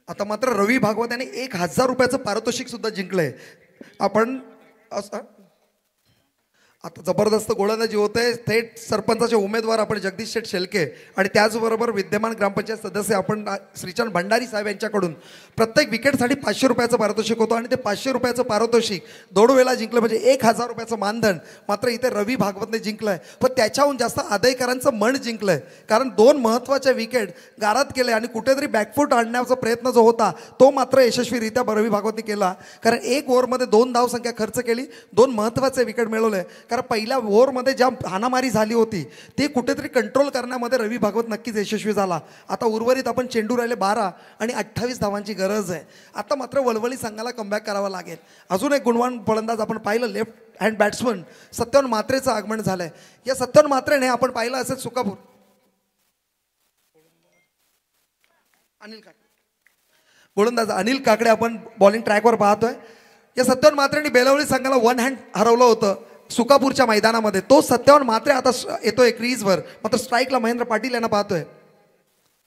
आता मात्र रवी भागवत याने 1000 रुपयाचं पारितोषिक सुद्धा जिंकलंय. आपण आता जबरदस्त गोलंदाजी होते. थेट सरपंचाचे उमेदवार आपण जगदीश शेठ शेलके आणि त्याचबरोबर विद्यमान ग्रामपंचायत सदस्य आपण श्रीचंद भंडारी साहेब यांच्याकडून प्रत्येक विकेटसाठी 500 रुपयाचं पारितोषिक होतं आणि ते 500 रुपयाचं पारितोषिक दोडवेला जिंकलं, म्हणजे 1000 रुपयाचं मानधन मात्र इथे रवी भागवतने जिंकलंय. पण त्याच्याहून जास्त आदयकरांचं मन जिंकलंय, कारण 2 महत्त्वाच्या विकेट गारात केले आणि कुठेतरी बॅकफूट आणण्याचा प्रयत्न जो होता तो मात्र यशस्वीरित्या रवी भागवतने केला. कारण 1 ओव्हरमध्ये 2 धावसंख्या खर्च केली, 2 महत्त्वाचे विकेट मिळवले. कारण पहिल्या ओव्हरमध्ये ज्या हाणामारी झाली होती ते कुठेतरी कंट्रोल करण्यामध्ये रवी भागवत नक्कीच यशस्वी झाला. आता उर्वरित आपण चेंडू राहिले 12 आणि 28 धावांची गरज आहे. आता मात्र वलवली संघाला कमबॅक करावा लागेल. अजून एक गुणवान फलंदाज आपण पाहिलं, लेफ्ट हँड बॅट्समन सत्यवान म्हात्रेचं आगमन झालंय. या सत्यवान म्हात्रेने आपण पाहिलं असेल सुकापूर अनिल काकडे, गोलंदाज अनिल काकडे आपण बॉलिंग ट्रॅकवर पाहतोय. या सत्यवान म्हात्रेने बेलवली संघाला 1 हँड हरवलं होतं सुकापूरच्या मैदानामध्ये. तो सत्यवान म्हात्रे आता येतोय क्रीजवर, मात्र स्ट्राईकला महेंद्र पाटील यांना पाहतोय.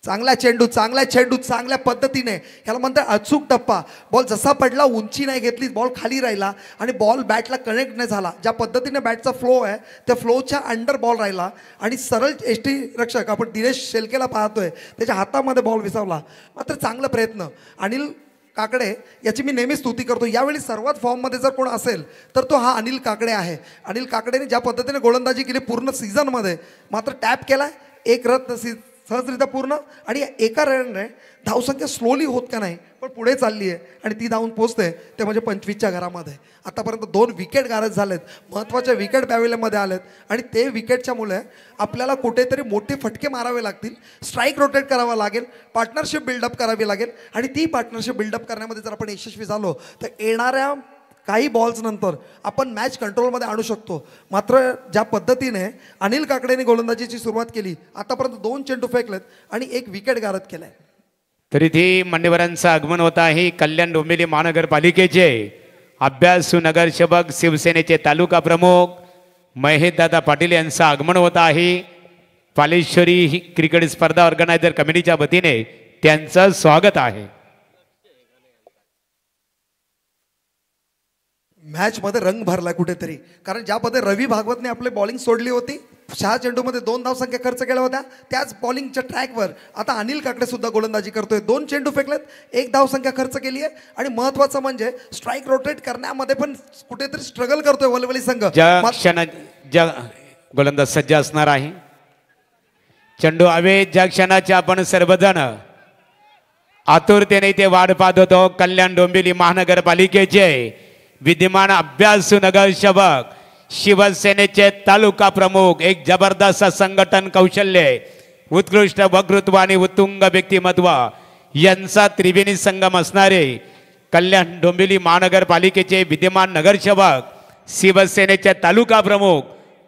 चांगला चेंडू, चांगला चेंडू, चांगल्या पद्धतीने, याला म्हणतात अचूक टप्पा. बॉल जसा पडला उंची नाही घेतली, बॉल खाली राहिला आणि बॉल बॅटला कनेक्ट नाही झाला. ज्या पद्धतीने बॅटचा फ्लो आहे त्या फ्लोच्या अंडर बॉल राहिला आणि सरळ एसटी रक्षक आपण दिनेश शेलकेला पाहतोय त्याच्या हातामध्ये बॉल विसावला. मात्र चांगला प्रयत्न अनिल काकडे याची मी नेहमी स्तुती करतो. यावेळी सर्वात फॉर्ममध्ये जर कोण असेल तर तो हा अनिल काकडे आहे. अनिल काकडेने ज्या पद्धतीने गोलंदाजी केली पूर्ण सीझनमध्ये, मात्र टॅप केला, 1 रन सहजरित्या पूर्ण आणि एका रनने धावसंख्या स्लोली होत का नाही पण पुढे चालली आहे आणि ती धावून पोचते ते म्हणजे 25च्या घरामध्ये. आतापर्यंत 2 विकेट गारज झालेत, महत्त्वाच्या विकेट पॅव्हिलियनमध्ये आलेत आणि ते विकेटच्या मुळे आपल्याला कुठेतरी मोठे फटके मारावे लागतील, स्ट्राईक रोटेट करावा लागेल, पार्टनरशिप बिल्डअप करावी लागेल आणि ती पार्टनरशिप बिल्डअप करण्यामध्ये जर आपण यशस्वी झालो तर येणाऱ्या काही बॉल्स नंतर आपण मॅच कंट्रोलमध्ये आणू शकतो. मात्र ज्या पद्धतीने अनिल काकडेने गोलंदाजीची सुरुवात केली, आतापर्यंत 2 चेंडू फेकलेत आणि 1 विकेट गारद केलाय. तरी ती मान्यवरांचं आगमन होत आहे. कल्याण डोंबिवली महानगरपालिकेचे अभ्यासू नगरसेवक शिवसेनेचे तालुका प्रमुख महेशदादा पाटील यांचं आगमन होत आहे. पालेश्वरी ही क्रिकेट स्पर्धा ऑर्गनायझर कमिटीच्या वतीने त्यांचं स्वागत आहे. मॅचमध्ये रंग भरला कुठेतरी, कारण ज्या पद्धतीने रवी भागवतने आपली बॉलिंग सोडली होती, 6 चेंडूमध्ये 2 धावसंख्या खर्च केल्या होत्या, त्याच बॉलिंगच्या ट्रॅकवर आता अनिल काकडे सुद्धा गोलंदाजी करतोय. 2 चेंडू फेकलेत, 1 धावसंख्या खर्च केली आहे आणि महत्वाचं म्हणजे स्ट्राईक रोटेट करण्यामध्ये पण कुठेतरी स्ट्रगल करतोय वलवली संघ. ज्या गोलंदाज सज्ज असणार आहे. चेंडू हवे ज्या क्षणाचे आपण सर्वजण आतुरतेने ते वाट पाहत होतो. कल्याण डोंबिवली महानगरपालिकेचे विद्यमान अभ्यासू नगरसेवक शिवसेनेचे तालुका प्रमुख, एक जबरदस्त संघटन कौशल्य, उत्कृष्ट वक्तृत्व आणि उत्तुंग व्यक्तिमत्व यांचा त्रिवेणी संगम असणारे कल्याण डोंबिवली महानगरपालिकेचे विद्यमान नगरसेवक शिवसेनेचे तालुका प्रमुख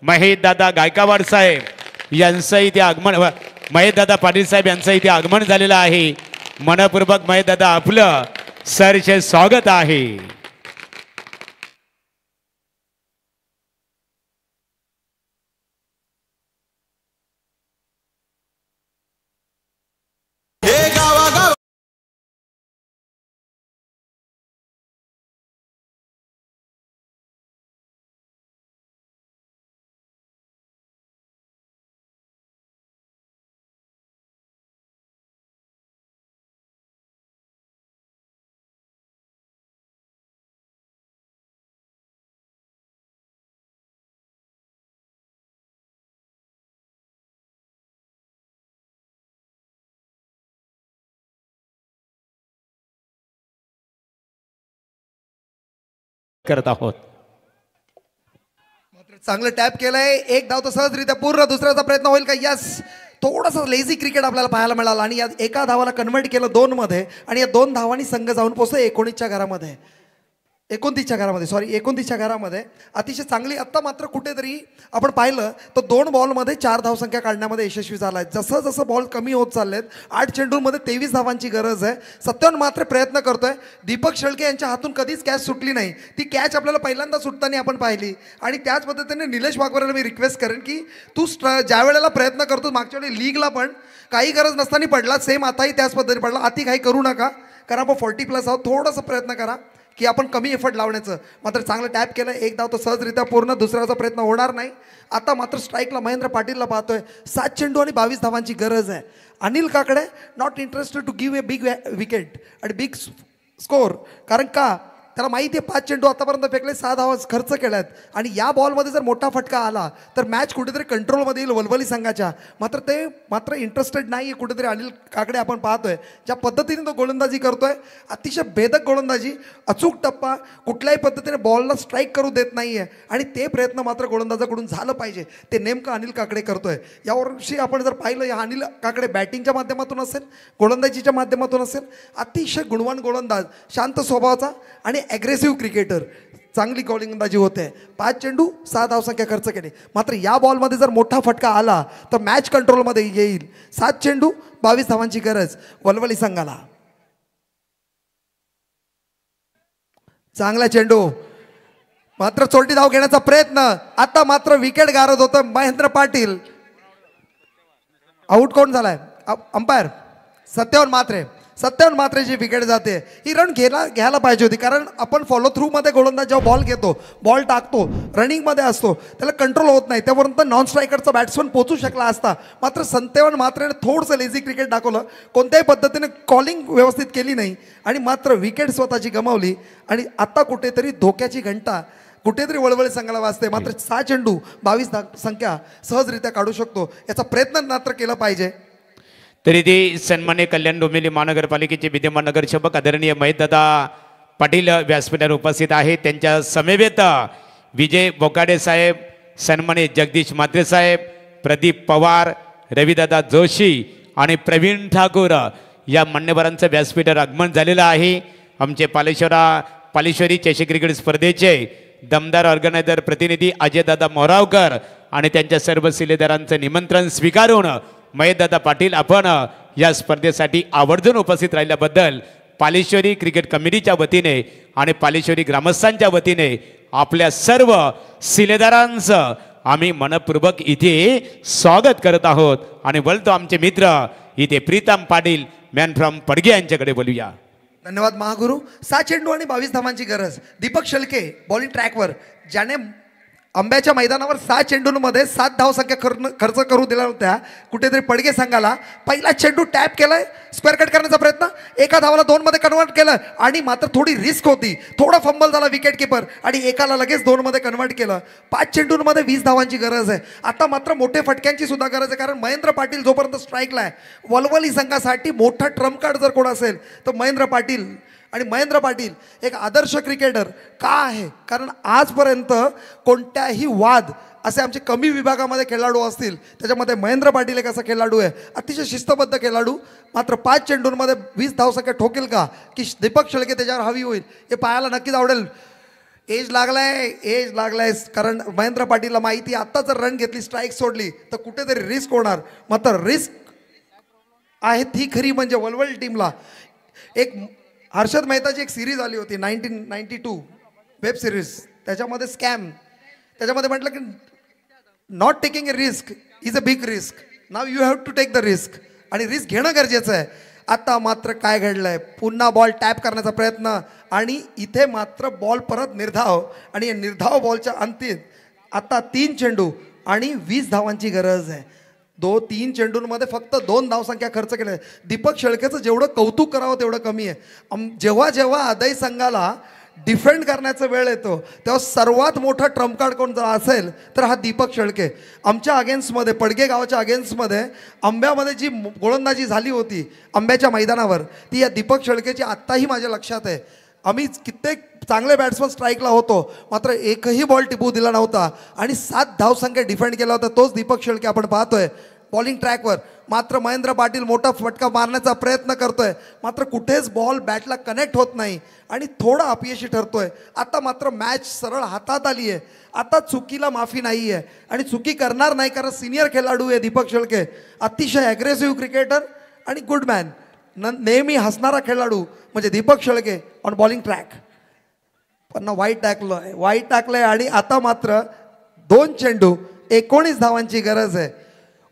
महेशदादा गायकवाड साहेब यांचं इथे आगमन, महेशदादा पाटील साहेब यांचं इथे आगमन झालेलं आहे. मनपूर्वक महेशदादा आपलं सरचे स्वागत आहे. करत आहोत. चांगलं टॅप केलंय, 1 धाव तर सहजरित्या पूर्ण. दुसऱ्याचा प्रयत्न होईल का? यस, थोडासा लेझी क्रिकेट आपल्याला पाहायला मिळाला आणि या 1 धावाला कन्वर्ट केलं 2 मध्ये आणि या 2 धावांनी संघ जाऊन पोहोचतो 19च्या घरामध्ये. 29च्या घरामध्ये अतिशय चांगली. आत्ता मात्र कुठेतरी आपण पाहिलं तर 2 बॉलमध्ये 4 धावसंख्या काढण्यामध्ये यशस्वी झाला आहे. जसं जसं बॉल कमी होत चाललेत, 8 चेंडूंमध्ये 23 धावांची गरज आहे. सत्यवान मात्र प्रयत्न करतोय. दीपक शेळके यांच्या हातून कधीच कॅच सुटली नाही. ती कॅच आपल्याला पहिल्यांदा सुटताना आपण पाहिली आणि त्याच पद्धतीने निलेश वाघमारेला मी रिक्वेस्ट करेन की तू ज्या वेळेला प्रयत्न करतो, मागच्या वेळी लीगला पण काही गरज नसताना पडला, सेम आताही त्याच पद्धतीने पडला. अति काही करू नका, कारण आपण 40+ आहोत. थोडंसं प्रयत्न करा की आपण कमी एफर्ट लावण्याचं. मात्र चांगलं टॅप केलं, 1 धाव तो सहजरित्या पूर्ण. दुसऱ्याचा प्रयत्न होणार नाही. आता मात्र स्ट्राईकला महेंद्र पाटीलला पाहतोय. 7 चेंडू आणि 22 धावांची गरज आहे. Anil Kakade not interested to give a big wicket आणि बिग स्कोर, कारण का त्याला माहिती आहे 5 चेंडू आतापर्यंत फेकले, 6 धावा खर्च केल्यात आणि या बॉलमध्ये जर मोठा फटका आला तर मॅच कुठेतरी कंट्रोलमध्ये येईल वलवली संघाच्या. मात्र इंटरेस्टेड नाही आहे कुठेतरी अनिल काकडे. आपण पाहतोय ज्या पद्धतीने तो गोलंदाजी करतोय, अतिशय भेदक गोलंदाजी, अचूक टप्पा, कुठल्याही पद्धतीने बॉलला स्ट्राईक करू देत नाही आहे आणि ते प्रयत्न मात्र गोलंदाजाकडून झालं पाहिजे. ते नेमकं अनिल काकडे करतोय. यावर्षी आपण जर पाहिलं, या अनिल काकडे बॅटिंगच्या माध्यमातून असेल, गोलंदाजीच्या माध्यमातून असेल, अतिशय गुणवान गोलंदाज, शांत स्वभावाचा आणि ॲग्रेसिव्ह क्रिकेटर. चांगली गोलंदाजी होते. 5 चेंडू 6 धावसंख्या खर्च केली. मात्र या बॉलमध्ये जर मोठा फटका आला तर मॅच कंट्रोलमध्ये येईल. 7 चेंडू 22 धावांची गरज वलवली संघाला. चांगला चेंडू, मात्र चोरटी धाव घेण्याचा प्रयत्न. आता मात्र विकेट गारद होतं महेंद्र पाटील. आउट कोण झालाय? अंपायर सत्यवान मात्रेची विकेट जाते. ही रन घ्यायला पाहिजे होती, कारण आपण फॉलो थ्रू मध्ये गोलंदाज जेव्हा बॉल घेतो, बॉल टाकतो, रनिंगमध्ये असतो, त्याला कंट्रोल होत नाही. त्यापर्यंत नॉन स्ट्रायकरचा बॅट्समन पोहोचू शकला असता. मात्र सत्यवान मात्रेने थोडंसं लेझी क्रिकेट दाखवलं, कोणत्याही पद्धतीने कॉलिंग व्यवस्थित केली नाही आणि मात्र विकेट स्वतःची गमावली आणि आता कुठेतरी धोक्याची घंटा कुठेतरी वळवळी संघाला वाजते. मात्र 6 चेंडू 22 संख्या सहजरित्या काढू शकतो, याचा प्रयत्न मात्र केला पाहिजे. तरी ती सन्मान्य कल्याण डोंबिवली महानगरपालिकेचे विद्यमान नगरसेवक आदरणीय महेशदादा पाटील व्यासपीठावर उपस्थित आहेत. त्यांच्या समवेत विजय बोकाडे साहेब, सन्मान्य जगदीश म्हात्रे साहेब, प्रदीप पवार, रविदादा जोशी आणि प्रवीण ठाकूर या मान्यवरांचं व्यासपीठावर आगमन झालेलं आहे. आमचे पालेश्वरी चषक क्रिकेट स्पर्धेचे दमदार ऑर्गनायझर प्रतिनिधी अजयदादा मोरावकर आणि त्यांच्या सर्व शिलेदारांचं निमंत्रण स्वीकारून महेशदादा पाटील आपण या स्पर्धेसाठी आवर्जून उपस्थित राहिल्याबद्दल पालेश्वरी क्रिकेट कमिटीच्या वतीने आणि पालेश्वरी ग्रामस्थांच्या वतीने आपल्या सर्व शिलेदारांचं आम्ही मनपूर्वक इथे स्वागत करत आहोत आणि बोलतो आमचे मित्र इथे प्रीतम पाटील मॅन फ्रॉम पडगे यांच्याकडे बोलूया. धन्यवाद महागुरु. 6 चेंडू आणि 22 धावांची गरज. दीपक शेळके बॉलिंग ट्रॅकवर, ज्याने आंब्याच्या मैदानावर 6 चेंडूंमध्ये 7 धावसंख्या खर्च करू दिल्या होत्या कुठेतरी पडगे संघाला. पहिला चेंडू टॅप केलाय, स्क्वेअर कट करण्याचा प्रयत्न, एका धावाला 2 मध्ये कन्वर्ट केलं आणि मात्र थोडी रिस्क होती, थोडा फंबल झाला विकेट किपर आणि एकाला लगेच 2 मध्ये कन्वर्ट केलं. 5 चेंडूंमध्ये 20 धावांची गरज आहे. आता मात्र मोठे फटक्यांची सुद्धा गरज आहे, कारण महेंद्र पाटील जोपर्यंत स्ट्राईकला आहे, वलवली संघासाठी मोठा ट्रम्प कार्ड जर कोण असेल तर महेंद्र पाटील. आणि महेंद्र पाटील एक आदर्श क्रिकेटर का आहे, कारण आजपर्यंत कोणत्याही वाद असे आमचे कमी विभागामध्ये खेळाडू असतील त्याच्यामध्ये महेंद्र पाटील एक असा खेळाडू आहे, अतिशय शिस्तबद्ध खेळाडू. मात्र 5 चेंडूंमध्ये 20 धावसंख्या ठोकेल का की दीपक शेळके त्याच्यावर हवी होईल हे पाहायला नक्कीच आवडेल. एज लागलाय कारण महेंद्र पाटीलला माहिती आत्ता जर रन घेतली, स्ट्राईक सोडली तर कुठेतरी रिस्क होणार. मात्र रिस्क आहे ती खरी म्हणजे वलवल टीमला. एक हर्षद मेहताची एक सिरीज आली होती 1992 वेब सिरीज, त्याच्यामध्ये स्कॅम, त्याच्यामध्ये म्हटलं की not taking a risk is a big risk, now you have to take the risk, आणि रिस्क घेणं गरजेचं आहे. आता मात्र काय घडलंय, पुन्हा बॉल टॅप करण्याचा प्रयत्न आणि इथे मात्र बॉल परत निर्धाव, आणि या निर्धाव बॉलच्या अंतिम आता 3 चेंडू आणि 20 धावांची गरज आहे. 3 चेंडूंमध्ये फक्त 2 धावसंख्या खर्च केल्या. दीपक शेळकेचं जेवढं कौतुक करावं तेवढं कमी आहे. जेव्हा जेव्हा अदय संघाला डिफेंड करण्याचा वेळ येतो तेव्हा सर्वात मोठा ट्रम्प कार्ड कोण जर असेल तर हा दीपक शेळके. आमच्या अगेन्स्टमध्ये, पडगे गावाच्या अगेन्स्टमध्ये आंब्यामध्ये जी गोलंदाजी झाली होती आंब्याच्या मैदानावर, ती या दीपक शेळकेची आत्ताही माझ्या लक्षात आहे. आम्ही कित्येक चांगले बॅट्समन स्ट्राईकला होतो, मात्र एकही बॉल टिपू दिला नव्हता आणि 7 धावसंख्या डिफेंड केला होता. तोच दीपक शेळके आपण पाहतोय बॉलिंग ट्रॅकवर. मात्र महेंद्र पाटील मोठा फटका मारण्याचा प्रयत्न करतोय, मात्र कुठेच बॉल बॅटला कनेक्ट होत नाही आणि थोडा अपयशी ठरतोय. आता मात्र मॅच सरळ हातात आली आहे. आता चुकीला माफी नाही आहे आणि चुकी करणार नाही, कारण सिनियर खेळाडू आहे दीपक शेळके, अतिशय ॲग्रेसिव्ह क्रिकेटर आणि गुड मॅन, नेहमी हसणारा खेळाडू म्हणजे Deepak Shelke on bowling track. पण वाईट टाकलंय आणि आता मात्र 2 चेंडू 19 धावांची गरज आहे.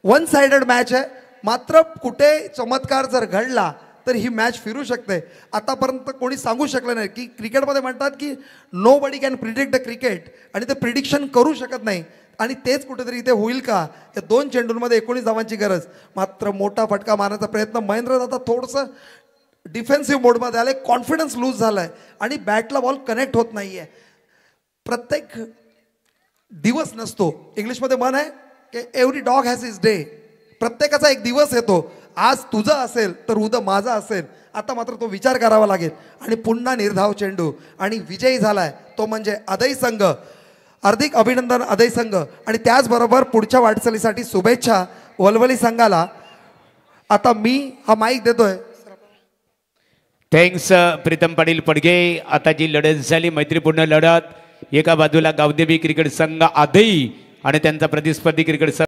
1 साइडेड मॅच आहे, मात्र कुठे चमत्कार जर घडला तर ही मॅच फिरू शकते. आतापर्यंत कोणी सांगू शकलं नाही की क्रिकेटमध्ये म्हणतात की nobody can predict the cricket, आणि ते प्रिडिक्शन करू शकत नाही, आणि तेच कुठेतरी इथे होईल का. या 2 चेंडूंमध्ये 19 धावांची गरज. मात्र मोठा फटका मारण्याचा प्रयत्न, महेंद्र आता थोडंसं डिफेन्सिव्ह मोडमध्ये आले, कॉन्फिडन्स लूज झालाय आणि बॅटला बॉल कनेक्ट होत नाहीये. प्रत्येक दिवस नसतो, इंग्लिशमध्ये म्हण आहे की every dog has is day. प्रत्येकाचा एक दिवस येतो, आज तुझा असेल तर उद्या माझा असेल. आता मात्र तो विचार करावा लागेल आणि पुन्हा निर्धाव चेंडू आणि विजयी झालाय तो म्हणजे अदय संघ. हार्दिक अभिनंदन अदय संघ, आणि त्याचबरोबर पुढच्या वाटचालीसाठी शुभेच्छा वलवली संघाला. आता मी हा माईक देतोय. थँक्स प्रीतम पाटील पडगे. आता जी लढत झाली मैत्रीपूर्ण लढत, एका बाजूला गावदेवी क्रिकेट संघ आदई आणि त्यांचा प्रतिस्पर्धी क्रिकेट संघ